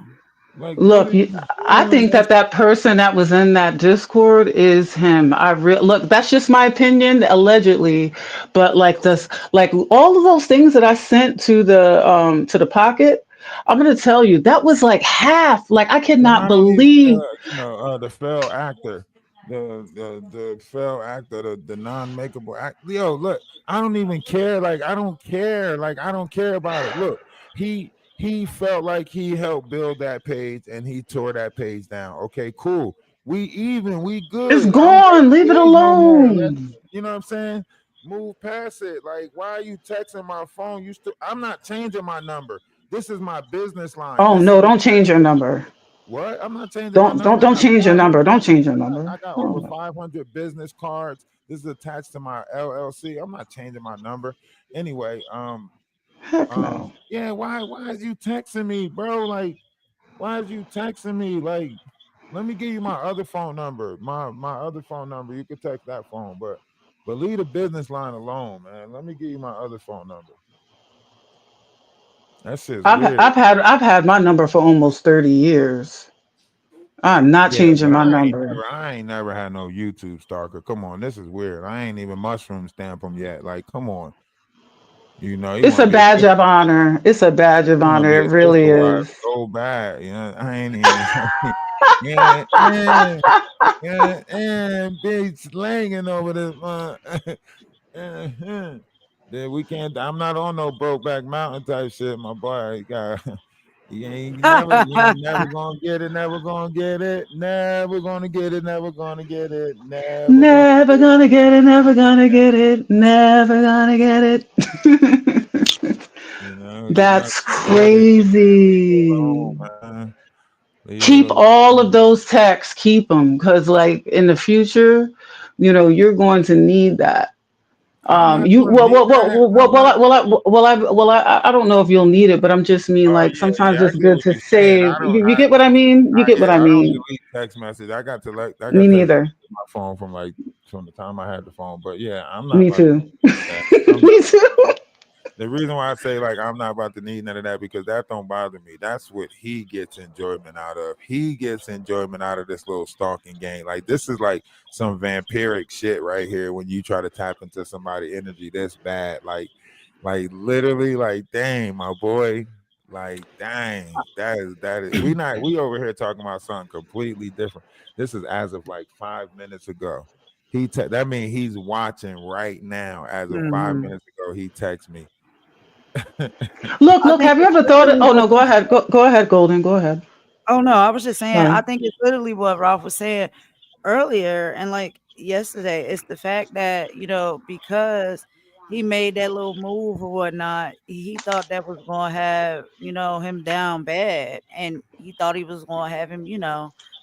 Like what look, are you I doing? think that person that was in that Discord is him. Look. That's just my opinion, allegedly, but like this, like all of those things that I sent to the pocket. I'm gonna tell you that was like half. Like I Well, cannot not only believe. the failed actor, the failed actor, the non-makeable act. Yo, look, I don't even care. Like I don't care. Like I don't care about it. Look, he felt like he helped build that page and he tore that page down. Okay, cool. We even. We It's good. I don't make gone. Leave it waves no more. Let's. alone. You know what I'm saying? Move past it. Like, why are you texting my phone? I'm not changing my number. This is my business line. Oh This is no! the Don't change your number. what? I'm not changing my Don't don't number. I don't got change your number. 500. Don't change your I number. got Oh, over no. 500 business cards. This is attached to my LLC. I'm not changing my number. Anyway, Heck no. yeah. Why is you texting me, bro? Like, why is you texting me? Like, let me give you my other phone number. My other phone number. You could text that phone, but leave the business line alone, man. Let me give you my other phone number. That shit's I've weird. I've had I've had my number for almost 30 years. I'm not Yeah, changing but my I ain't number. never, I ain't never had no YouTube stalker. Come on, this is weird. I ain't even mushroom stamp them yet. Like, come on, you It's want a to be a badge of sister, honor. It's a badge of you want to honor. be It a really sister wife is. so bad. I ain't even. Yeah, yeah, yeah, big slanging over this. Then we can't. I'm not on no Brokeback Mountain type shit, my boy. You got. You ain't never gonna get it, never gonna get it, never gonna get it, never gonna get it, never gonna Never get gonna get it. Never gonna get it. Never gonna get it. you never That's gonna get it. Leave it alone, crazy. man. Leave it Keep all of alone. those texts. Keep them, because like in the future, you're going to need that. I'm not You gonna need that. I'm not. I don't know if you'll need it, but I'm just mean Oh like yeah, sometimes yeah. I it's get good what to you're saying. save. I don't. You get what I mean? You get what Yeah. I I don't mean? delete text message. I Me got to delete neither. my phone from the time I had the phone. But yeah, I'm not Me about to too. delete that. I'm not. Me too. the reason why I say like I'm not about to need none of that because that don't bother me. That's what he gets enjoyment out of. He gets enjoyment out of this little stalking game. Like this is like some vampiric shit right here when you try to tap into somebody energy this bad. Like literally, like dang, my boy. Like dang, that is we over here talking about something completely different. This is as of like 5 minutes ago. That means he's watching right now. As of five Mhm. minutes ago, he texts me. Look, I look. think Have you it's ever thought? literally Oh what. no, go ahead. Go ahead, Golden. Go ahead. Oh no, I was just saying. I Sorry. think it's literally what Ralph was saying earlier, and like yesterday. It's the fact that because he made that little move or whatnot, he thought that was going to have him down bad, and he thought he was going to have him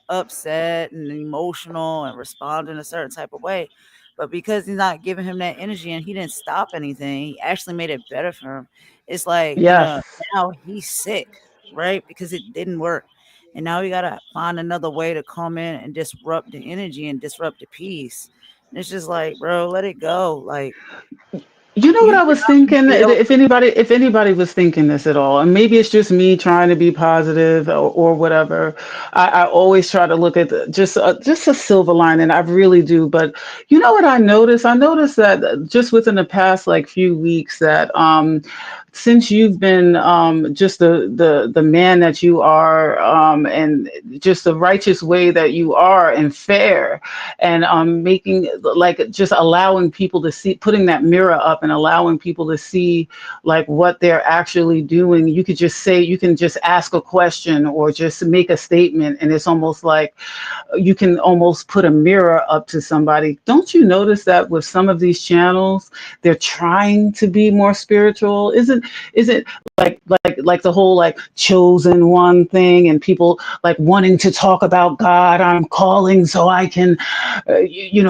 upset and emotional and respond in a certain type of way. But because he's not giving him that energy and he didn't stop anything, he actually made it better for him. It's like, Yes. now he's sick, right? Because it didn't work. And now we gotta find another way to come in and disrupt the energy and disrupt the peace. And it's just like, bro, let it go. Like You know what I you're was not gonna thinking? be able to. If anybody was thinking this at all, and maybe it's just me trying to be positive or whatever. I always try to look at just a silver lining. I really do. But you know what I noticed? I noticed that just within the past like few weeks that since you've been just the man that you are and just the righteous way that you are and fair and making like just allowing people to see, putting that mirror up and allowing people to see like what they're actually doing. You could just say, you can just ask a question or just make a statement, and it's almost like you can almost put a mirror up to somebody. Don't you notice that with some of these channels, they're trying to be more spiritual? Isn't like the whole like chosen one thing and people like wanting to talk about God? I'm calling so I can,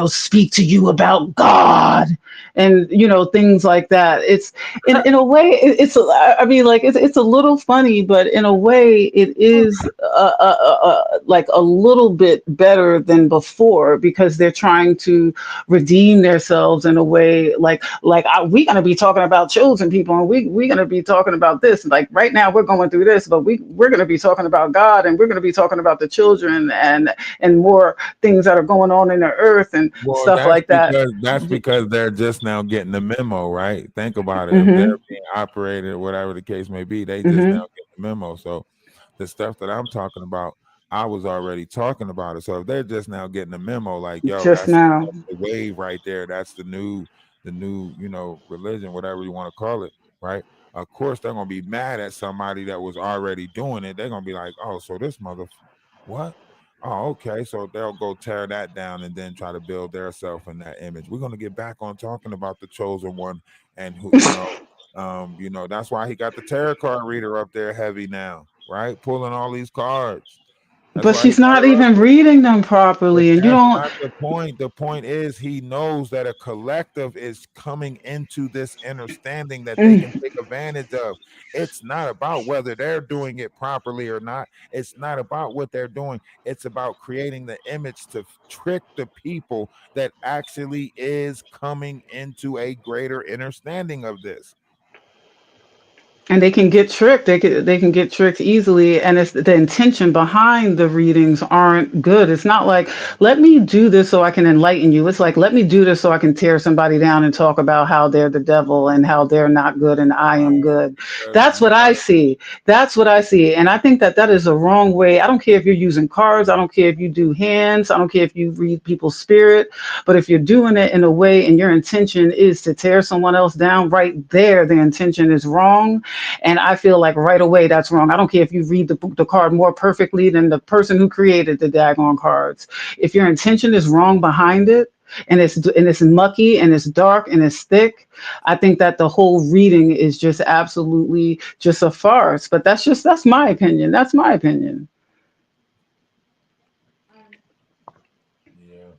speak to you about God, and things like that. It's in a way, it's I mean, like it's a little funny, but in a way, it is like a little bit better than before because they're trying to redeem themselves in a way like we're going to be talking about chosen people, and we're going to be talking about this. Like right now we're going through this, but we're going to be talking about God, and we're going to be talking about the children and more things that are going on in the earth and Well, stuff like that. that's because they're just now getting the memo, right? Think about it. If they're Mm-hmm. being operated, whatever the case may be, they just now Mm-hmm. get the memo. So the stuff that I'm talking about, I was already talking about it. So if they're just now getting the memo, like, yo, Just now. that's the wave right there. That's the new, religion, whatever you want to call it, right? Of course, they're gonna be mad at somebody that was already doing it. They're gonna be like, oh, so this mother, what? Oh, okay. So they'll go tear that down and then try to build their self in that image. We're gonna get back on talking about the chosen one and who, that's why he got the tarot card reader up there heavy now, right? Pulling all these cards. That's But why he she's got not her up even there. reading them But properly, and you that's don't. not the point. The point is he knows that a collective is coming into this understanding that they can Mm. take advantage of. It's not about whether they're doing it properly or not. It's not about what they're doing. It's about creating the image to trick the people that actually is coming into a greater understanding of this. And they can get tricked. They can get tricked easily, and it's the intention behind the readings aren't good. It's not like let me do this so I can enlighten you. It's like let me do this so I can tear somebody down and talk about how they're the devil and how they're not good and I am good. Because That's you what I got see. That's what I see, and I think that that is the wrong way. I don't care if you're using cards. I don't care if you do hands. I don't care if you read people's spirit. But if you're doing it in a way and your intention is to tear someone else down, right there, the intention is wrong, and I feel like right away that's wrong. I don't care if you read the card more perfectly than the person who created the daggone cards. If your intention is wrong behind it, and it's mucky and it's dark and it's thick, I think that the whole reading is just absolutely just a farce. But that's my opinion. That's my opinion. yeah.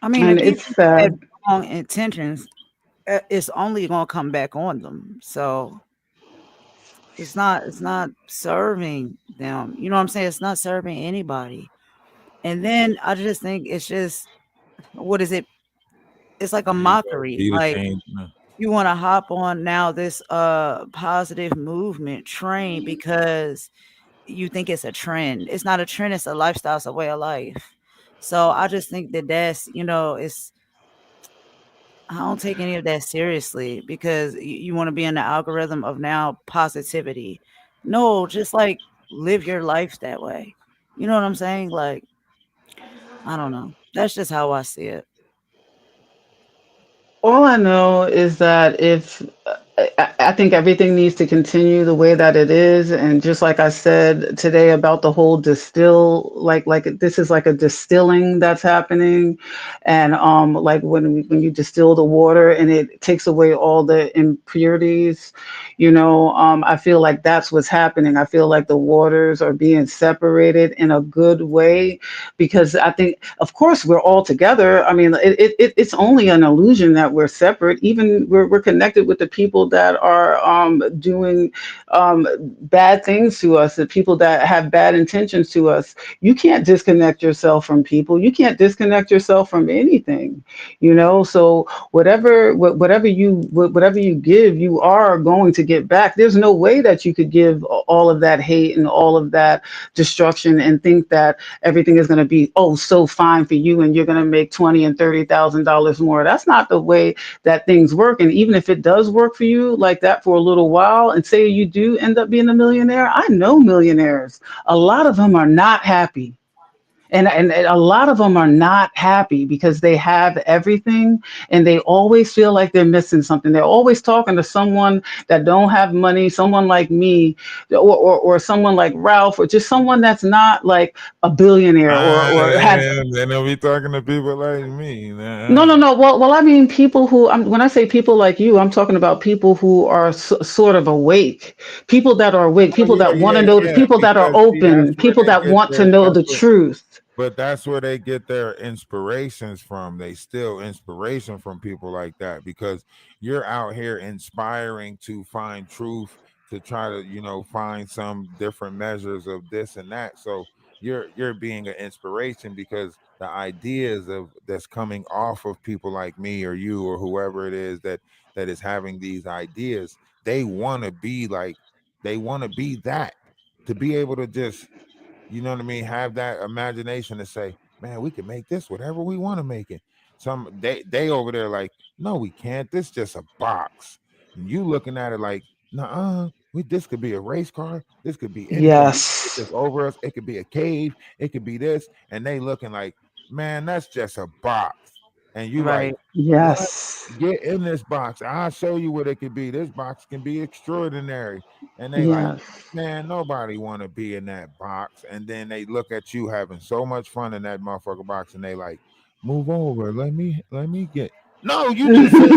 I mean, And if it's people had sad. wrong intentions, it's only gonna come back on them. So it's not serving them. You know what I'm saying? It's not serving anybody. And then I just think it's just what is it? It's like a There you go. mockery. Be the Like change. you want to hop on now this positive movement train because you think it's a trend. It's not a trend, it's a lifestyle, it's a way of life. So I just think that that's, it's I don't take any of that seriously because you want to be in the algorithm of now positivity. No, just like live your life that way. You know what I'm saying? Like, I don't know. That's just how I see it. All I know is that if I think everything needs to continue the way that it is, and just like I said today about the whole distill, like this is like a distilling that's happening, and like when you distill the water and it takes away all the impurities, I feel like that's what's happening. I feel like the waters are being separated in a good way because I think, of course, we're all together. I mean, it's only an illusion that we're separate. Even we're connected with the people that are doing bad things to us, the people that have bad intentions to us. You can't disconnect yourself from people. You can't disconnect yourself from anything. So whatever you give, you are going to get back. There's no way that you could give all of that hate and all of that destruction and think that everything is going to be so fine for you and you're going to make 20 and $30,000 more. That's not the way that things work. And even if it does work for you like that for a little while, and say you do end up being a millionaire, I know millionaires. A lot of them are not happy. And a lot of them are not happy because they have everything and they always feel like they're missing something. They're always talking to someone that don't have money, someone like me, or someone like Ralph, or just someone that's not like a billionaire or has. Then they'll be talking to people like me. No, Nah. no, no. Well, I mean, people who, when I say people like you, I'm talking about people who are sort of awake, people that are awake, Oh people yeah, that want yeah, to know, the yeah. people that are Because see, that's open, where people they that get want to their. know That's the what. truth. But that's where they get their inspirations from. They steal inspiration from people like that because you're out here inspiring to find truth, to try to, find some different measures of this and that. So you're being an inspiration because the ideas of that's coming off of people like me or you or whoever it is that is having these ideas, they want to be like, they want to be that, to be able to just, you know what I mean, have that imagination to say, man, we can make this whatever we want to make it. Some they over there like, no, we can't. This just a box. And you looking at it like, nah, this could be a race car. This could be anything. We can get Yes. this over us. It could be a cave. It could be this. And they looking like, man, that's just a box. And you like, Right. what? Yes. Get in this box. I'll show you what it could be. This box can be extraordinary. And they like, Yes. man, nobody want to be in that box. And then they look at you having so much fun in that motherfucker box, and they like, move over. Let me get. No, you In just said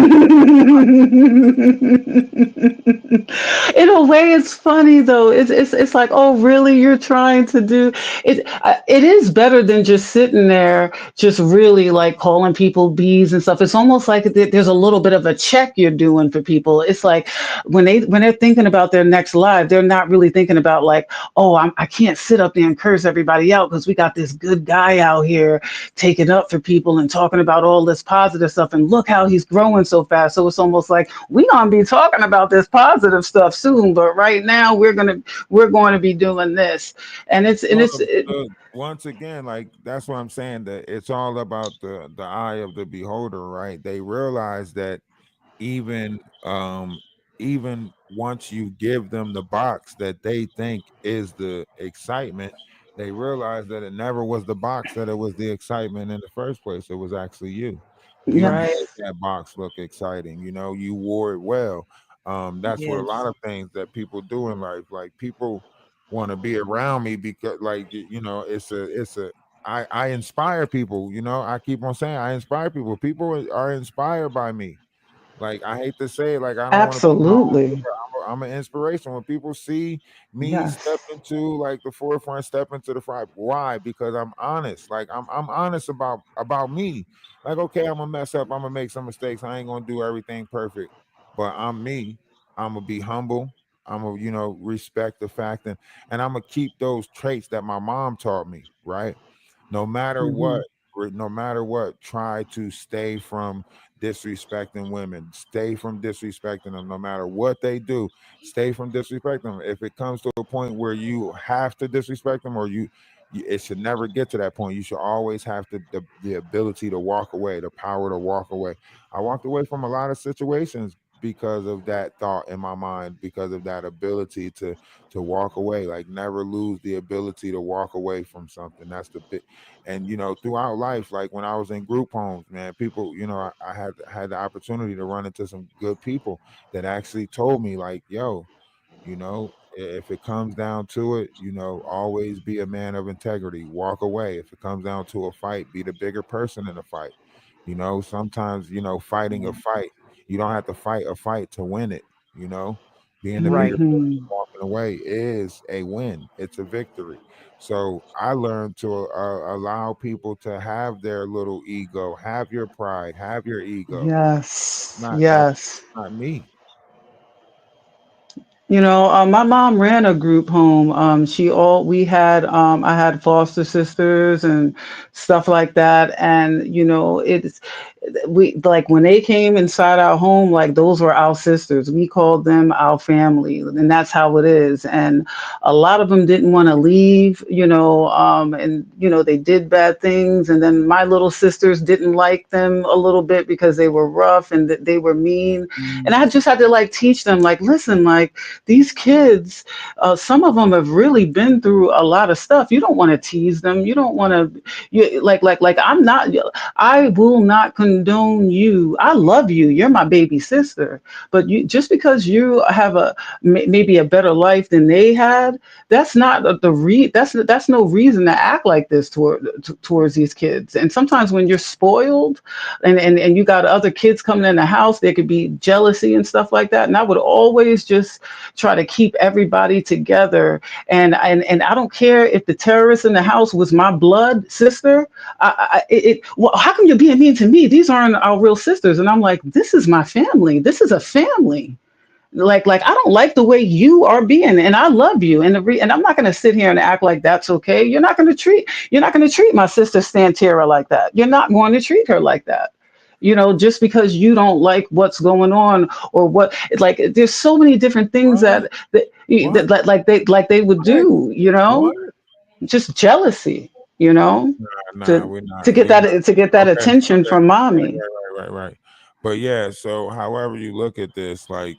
a way, it's funny though. It's like, oh, really? You're trying to do it. It is better than just sitting there, just really like calling people bees and stuff. It's almost like there's a little bit of a check you're doing for people. It's like when they're thinking about their next life, they're not really thinking about like, oh, I can't sit up there and curse everybody out because we got this good guy out here taking up for people and talking about all this positive stuff. And look how he's growing so fast. So it's almost like we gonna be talking about this positive stuff soon, but right now we're going to be doing this, and well, once again, like that's what I'm saying. That it's all about the eye of the beholder, right? They realize that even even once you give them the box that they think is the excitement, they realize that it never was the box, that it was the excitement in the first place. It was actually you. You Right. made yes, that box look exciting. You wore it well. That's what a lot Yes. of things that people do in life. Like people want to be around me because, like, it's a I inspire people. I keep on saying I inspire people. People are inspired by me. Like I hate to say it, like I don't want to be my own absolutely, hero. I'm an inspiration. When people see me step yes. into like the forefront, step into the front, why? Because I'm honest. Like I'm honest about me. Like okay, I'm gonna mess up. I'm gonna make some mistakes. I ain't gonna do everything perfect, but I'm me. I'm gonna be humble. I'm gonna respect the fact, and I'm gonna keep those traits that my mom taught me. Right, no matter what, Hmm. no matter what, try to stay from disrespecting women. Stay from disrespecting them, no matter what they do. Stay from disrespecting them. If it comes to a point where you have to disrespect them, or it should never get to that point. You should always have the ability to walk away, the power to walk away. I walked away from a lot of situations because of that thought in my mind, because of that ability to walk away. Like, never lose the ability to walk away from something. That's the big. And throughout life, like when I was in group homes, man, people, I had the opportunity to run into some good people that actually told me, like, yo, if it comes down to it, always be a man of integrity. Walk away. If it comes down to a fight, be the bigger person in the fight. Sometimes, fighting a fight, you don't have to fight a fight to win it. you know Being the bigger Right. person, Hmm. walking away is a win. It's a victory. So I learned to allow people to have their little ego, have your pride, have your ego. Yes, Not that's yes. not me. My mom ran a group home. We had, I had foster sisters and stuff like that. And, we, like, when they came inside our home, like, those were our sisters. We called them our family, and that's how it is. And a lot of them didn't want to leave, and, they did bad things. And then my little sisters didn't like them a little bit because they were rough and that they were mean. And I just had to, like, teach them, like, listen, like, these kids, some of them have really been through a lot of stuff. You don't want to tease them. You don't want to, I'm not, I will not condone you. I love you. You're my baby sister. But just because you have maybe a better life than they had, that's not that's no reason to act like this towards these kids. And sometimes when you're spoiled, and you got other kids coming in the house, there could be jealousy and stuff like that. And I would always just try to keep everybody together. And I don't care if the terrorist in the house was my blood sister. Well, how come you're being mean to me? These aren't our real sisters. And I'm like, this is my family. This is a family. Like I don't like the way you are being, and I love you, and I'm not going to sit here and act like that's okay. You're not going to treat my sister Stantera like that. You're not going to treat her like that. Just because you don't like what's going on, or what, like, there's so many different things What? What? that they would What? do, What? just jealousy, you know, Nah, to we're to not. get We not. that Okay. attention Okay. from Right. mommy. Right. Right. Right. Right. But yeah. So, however you look at this, like,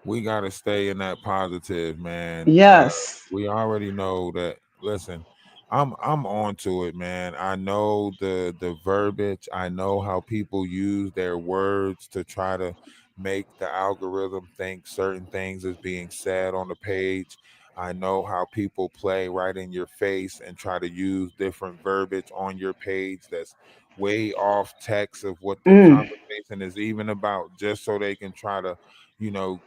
we gotta stay in that positive, man. Yes. We already know that. Listen, I'm on to it, man. I know the verbiage. I know how people use their words to try to make the algorithm think certain things is being said on the page. I know how people play right in your face and try to use different verbiage on your page that's way off text of what the Mm, conversation is even about, just so they can try to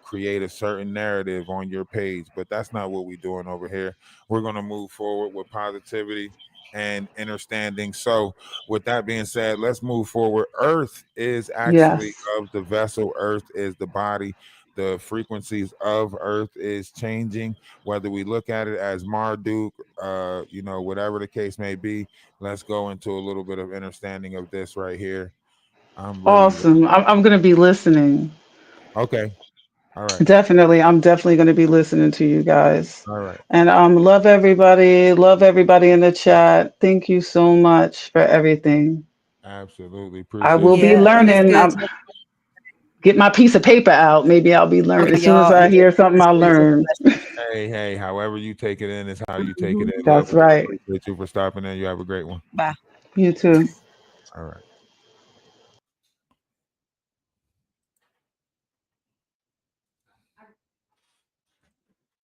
create a certain narrative on your page. But that's not what we're doing over here. We're going to move forward with positivity and understanding. So, with that being said, let's move forward. Earth is actually yes. of the vessel, Earth is the body. The frequencies of Earth is changing, whether we look at it as Marduk, whatever the case may be. Let's go into a little bit of understanding of this right here. I'm really Awesome. I'm going to be listening. okay. All right. Definitely. I'm definitely going to be listening to you guys. All right. And love everybody. Love everybody in the chat. Thank you so much for everything. Absolutely I will appreciate you. be Yeah, it's learning. good. Get my piece of paper out. Maybe I'll be learning. Okay, As soon as y'all. I Yeah, hear something, it's I'll good. learn. Hey, however you take it in is how you take it Mhm. in. Love That's and light. right. Appreciate you for stopping in. You have a great one. Bye. You too. All right.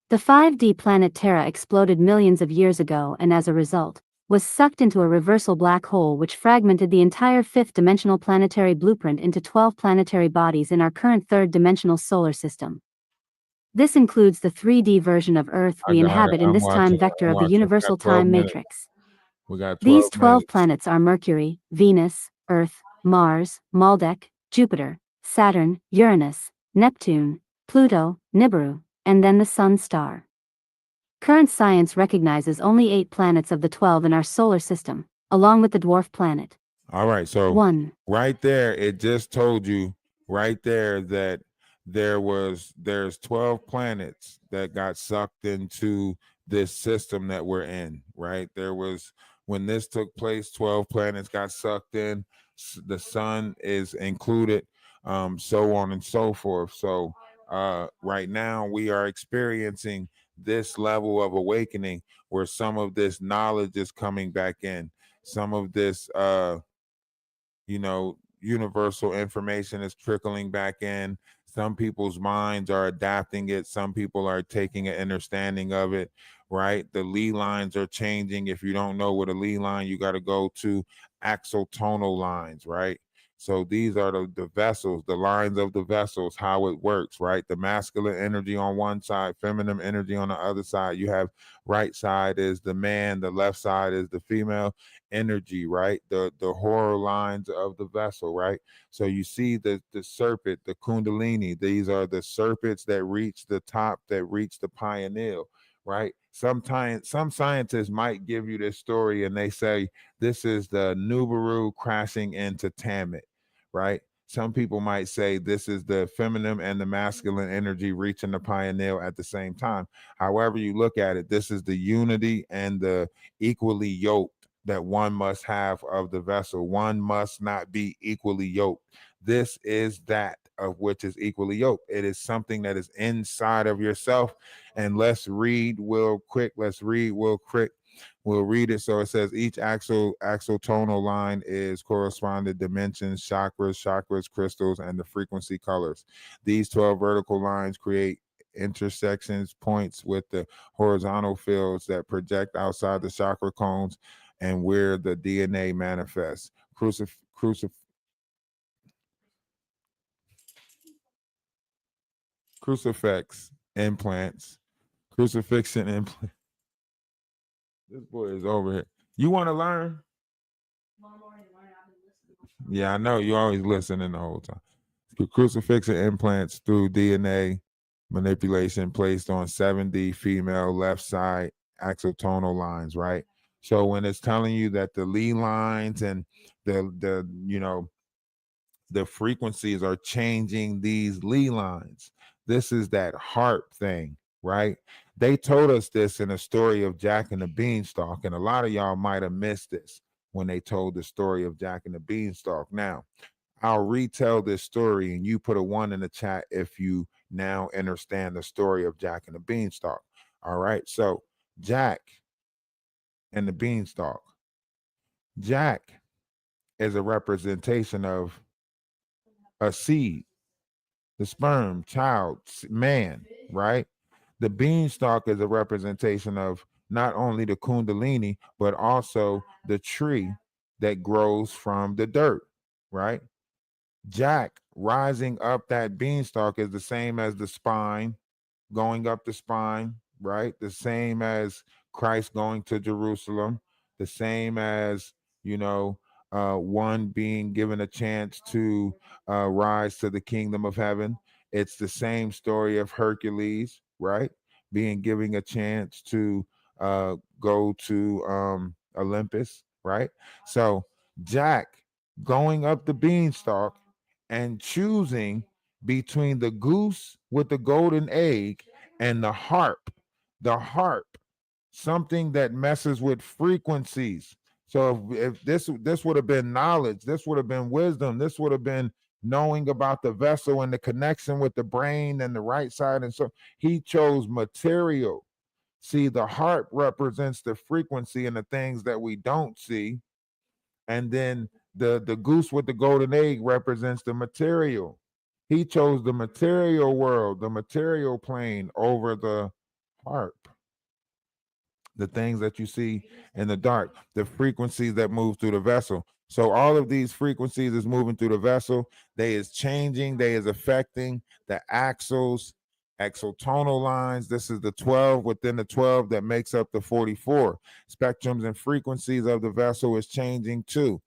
The 5D planet Terra exploded millions of years ago and as a result, was sucked into a reversal black hole which fragmented the entire fifth-dimensional planetary blueprint into 12 planetary bodies in our current third-dimensional solar system. This includes the 3D version of Earth I we got it. inhabit in I'm this time watching. vector I'm of the watching. We got universal 12 time minutes. matrix. We got These 12 12 minutes. planets are Mercury, Venus, Earth, Mars, Maldek, Jupiter, Saturn, Uranus, Neptune, Pluto, Nibiru, and then the Sun star. Current science recognizes only 8 planets of the 12 in our solar system, along with the dwarf planet. All right. So 1. right there, it just told you right there that there's 12 planets that got sucked into this system that we're in, right? There was, when this took place, 12 planets got sucked in. The sun is included, so on and so forth. So right now we are experiencing this level of awakening where some of this knowledge is coming back in. Some of this universal information is trickling back in. Some people's minds are adapting it. Some people are taking an understanding of it, right? The Lee lines are changing. If you don't know what a Lee line, you got to go to axotonal lines, right? So these are the vessels, the lines of the vessels, how it works, right? The masculine energy on one side, feminine energy on the other side. You have right side is the man, the left side is the female energy, right? The horror lines of the vessel, right? So you see the serpent, the kundalini. These are the serpents that reach the top, that reach the pineal, right? Sometimes some scientists might give you this story and they say this is the Nubaru crashing into Tamit, right? Some people might say this is the feminine and the masculine energy reaching the pineal at the same time. However you look at it, this is the unity and the equally yoked that one must have of the vessel. One must not be equally yoked. This is that of which is equally yoked. It is something that is inside of yourself. And let's read real quick. We'll read it. So it says each axotonal line is corresponding dimensions, chakras, crystals, and the frequency colors. These 12 vertical lines create intersections points with the horizontal fields that project outside the chakra cones and where the DNA manifests. Crucifix implants, crucifixion implant. This boy is over here. You want to learn? Yeah, I know. You always listening the whole time. Crucifixion implants through DNA manipulation placed on 7D female left side axotonal lines, right? So when it's telling you that the Lee lines and the frequencies are changing these Lee lines, this is that heart thing, right? They told us this in a story of Jack and the Beanstalk, and a lot of y'all might have missed this when they told the story of Jack and the Beanstalk. Now, I'll retell this story and you put a 1 in the chat if you now understand the story of Jack and the Beanstalk. All right. So, Jack and the Beanstalk. Jack is a representation of a seed, the sperm, child, man, right? The beanstalk is a representation of not only the Kundalini, but also the tree that grows from the dirt, right? Jack rising up that beanstalk is the same as the spine, going up the spine, right? The same as Christ going to Jerusalem, the same as, one being given a chance to rise to the kingdom of heaven. It's the same story of Hercules, right? Being given a chance to go to Olympus, right? So Jack going up the beanstalk and choosing between the goose with the golden egg and the harp, something that messes with frequencies. So if this would have been knowledge, this would have been wisdom, this would have been knowing about the vessel and the connection with the brain and the right side. And so he chose material. See, the harp represents the frequency and the things that we don't see. And then the goose with the golden egg represents the material. He chose the material world, the material plane over the harp, the things that you see in the dark, the frequencies that move through the vessel. So all of these frequencies is moving through the vessel. They is changing, they is affecting the axles, axotonal lines. This is the 12 within the 12 that makes up the 44. Spectrums and frequencies of the vessel is changing too,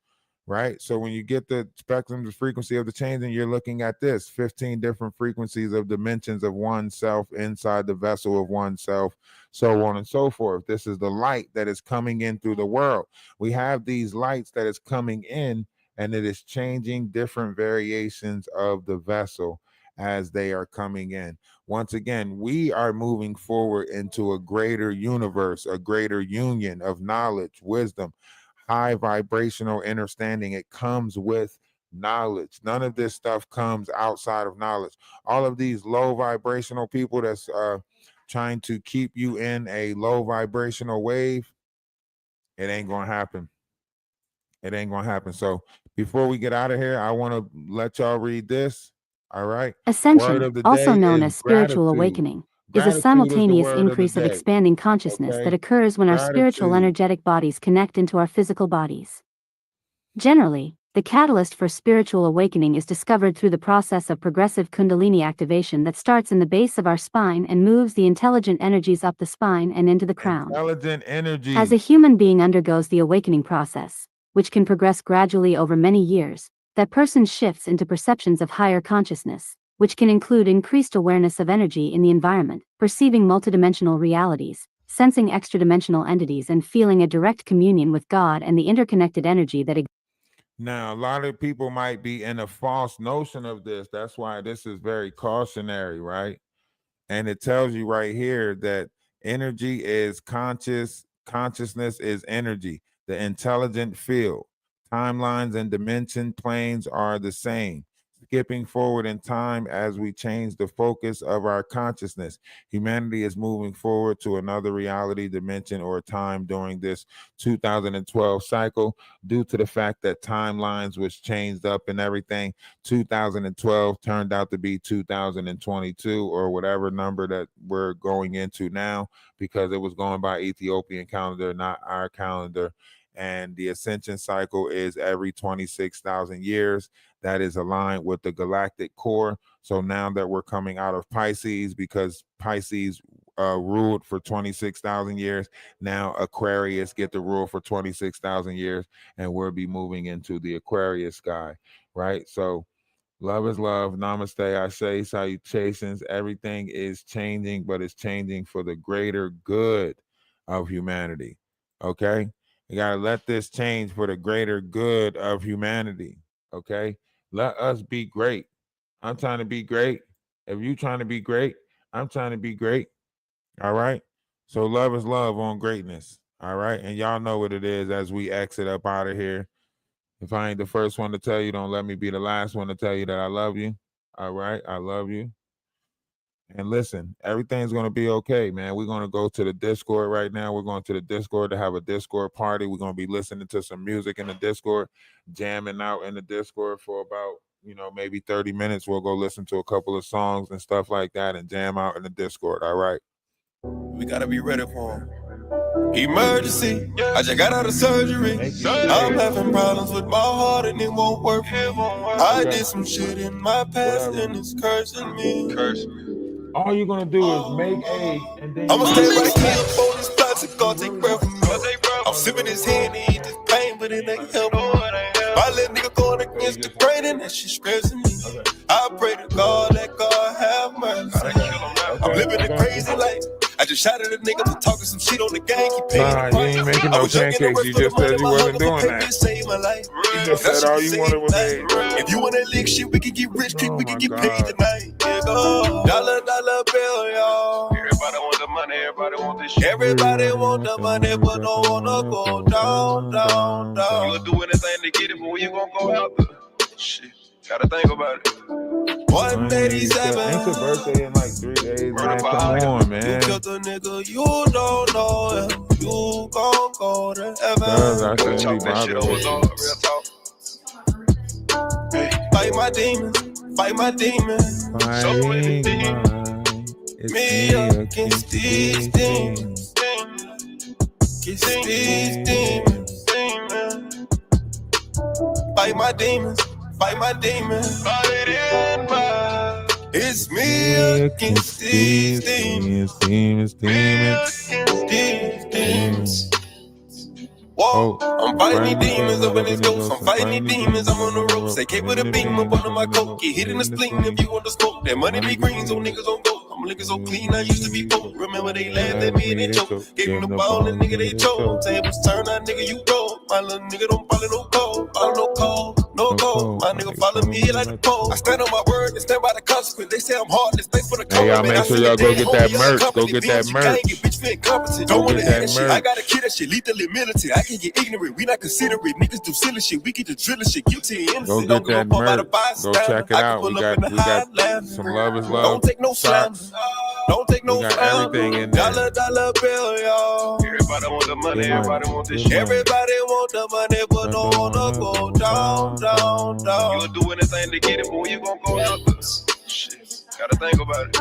right? So when you get the spectrum, the frequency of the changing, you're looking at this 15 different frequencies of dimensions of oneself inside the vessel of oneself, so on and so forth. This is the light that is coming in through the world. We have these lights that is coming in, and it is changing different variations of the vessel as they are coming in. Once again, we are moving forward into a greater universe, a greater union of knowledge, wisdom, high vibrational understanding. It comes with knowledge. None of this stuff comes outside of knowledge. All of these low vibrational people that's trying to keep you in a low vibrational wave, it ain't gonna happen. It ain't gonna happen. So before we get out of here, I want to let y'all read this. All right. Word Ascension, of the also day known is as spiritual gratitude. awakening, is a Gratitude is the simultaneous word of the increase of day. expanding consciousness Okay. that occurs when our spiritual Gratitude. energetic bodies connect into our physical bodies. Generally, the catalyst for spiritual awakening is discovered through the process of progressive Kundalini activation that starts in the base of our spine and moves the intelligent energies up the spine and into the crown. Intelligent energy. As a human being undergoes the awakening process, which can progress gradually over many years, that person shifts into perceptions of higher consciousness, which can include increased awareness of energy in the environment, perceiving multidimensional realities, sensing extradimensional entities, and feeling a direct communion with God and the interconnected energy that exists. Now, a lot of people might be in a false notion of this. That's why this is very cautionary, right? And it tells you right here that energy is conscious, consciousness is energy, the intelligent field. Timelines and dimension planes are the same. Skipping forward in time as we change the focus of our consciousness. Humanity is moving forward to another reality, dimension, or time during this 2012 cycle due to the fact that timelines was changed up and everything. 2012 turned out to be 2022 or whatever number that we're going into now, because it was going by Ethiopian calendar, not our calendar. And the ascension cycle is every 26,000 years. That is aligned with the galactic core. So now that we're coming out of Pisces, because Pisces ruled for 26,000 years, now Aquarius get the rule for 26,000 years, and we'll be moving into the Aquarius sky, right? So love is love. Namaste. I say salutations. Everything is changing, but it's changing for the greater good of humanity. Okay? You got to let this change for the greater good of humanity. Okay? Let us be great. I'm trying to be great. If you trying to be great, I'm trying to be great. All right? So love is love on greatness. All right? And y'all know what it is as we exit up out of here. If I ain't the first one to tell you, don't let me be the last one to tell you that I love you. All right. I love you. And listen, everything's going to be okay, man. We're going to go to the Discord right now. We're going to the Discord to have a Discord party. We're going to be listening to some music in the Discord, jamming out in the Discord for about, maybe 30 minutes. We'll go listen to a couple of songs and stuff like that and jam out in the Discord. All right. We gotta be ready for him. Emergency, I just got out of surgery. I'm having problems with my heart and it won't work. I did some shit in my past and it's cursing me. All you're gonna do is make A, and then I'ma stay right here for this plastic, gonna take breath from me. I'm sipping this hand and eat this pain, but it ain't helping me. My little nigga going against the grain and that shit stressing me. I pray to God, let God have mercy. I'm living a crazy life. I just shot at a nigga for talking some shit on the gang. Keep paying the you ain't making no pancakes. You just said you wasn't doing that. You just said all you wanted was egg. If you wanna lick shit, we can get rich, we can get paid tonight. Dollar bill, y'all. Everybody want the money, everybody want this shit. Everybody want the money, but don't wanna go down. You'll do anything to get it, but when you gonna go out there? Shit, gotta think about it. 187. It's a birthday in like 3 days, man. Come on, man. You killed a nigga, you don't know if you gon' go to heaven. I shouldn't be bothered with you. Fight my demons, fight my demons. Me against these demons. Against these demons. Fight my demons, fight my demons. It's me against these demons. Demons. Me against these demons. Whoa, I'm fighting these demons up in this ghost. I'm fighting these demons, I'm on the road. Say, K with a beam up under my coat. Get hit in the spleen if you want to smoke. That money be green, so niggas on go. I'm looking so clean, I used to be poor. Remember they laughed at me and they choked. Gave him the ball and nigga they chose. Tables turn, that nigga you go. My little nigga don't follow no code. Follow no code, no code. My nigga follow me like the pole. I stand on my word and stand by the consequence. They say I'm heartless, thanks for the Hey, y'all compliment. make sure y'all go get that merch. Go get that merch. Don't wanna hear that shit. I got a kid that shit lethally militant. I can get ignorant. We not considerate. Niggas do silly shit. We get the drilling shit. Guilty and innocent. Go get that merch. Go check it out. We got some love is love. Don't take no slams. Don't take no We got everything in there. Dollar bill, y'all. Everybody want the money. Everybody want this shit. Everybody want the money, but don't wanna go down. You'll do anything to get it, boy. You gon' go up. Shit. Gotta think about it.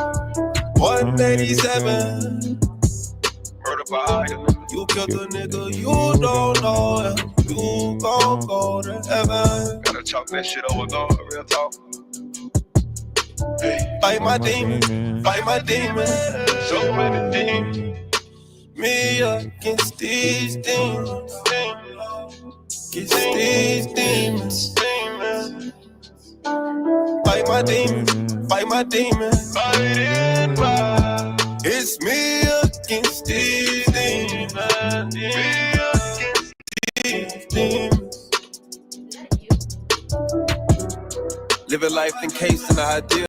187. Murder by item. You killed a nigga, you don't know him. You gon' go to heaven. Gotta chalk that shit over, God, real talk. Hey. Fight my demon, fight my demon. So many demons. Me against these demons. Against these demons. Fight my demons, fight my demons. Fighting my. It's me against these demons. Me against these demons. Living life encased in the idea.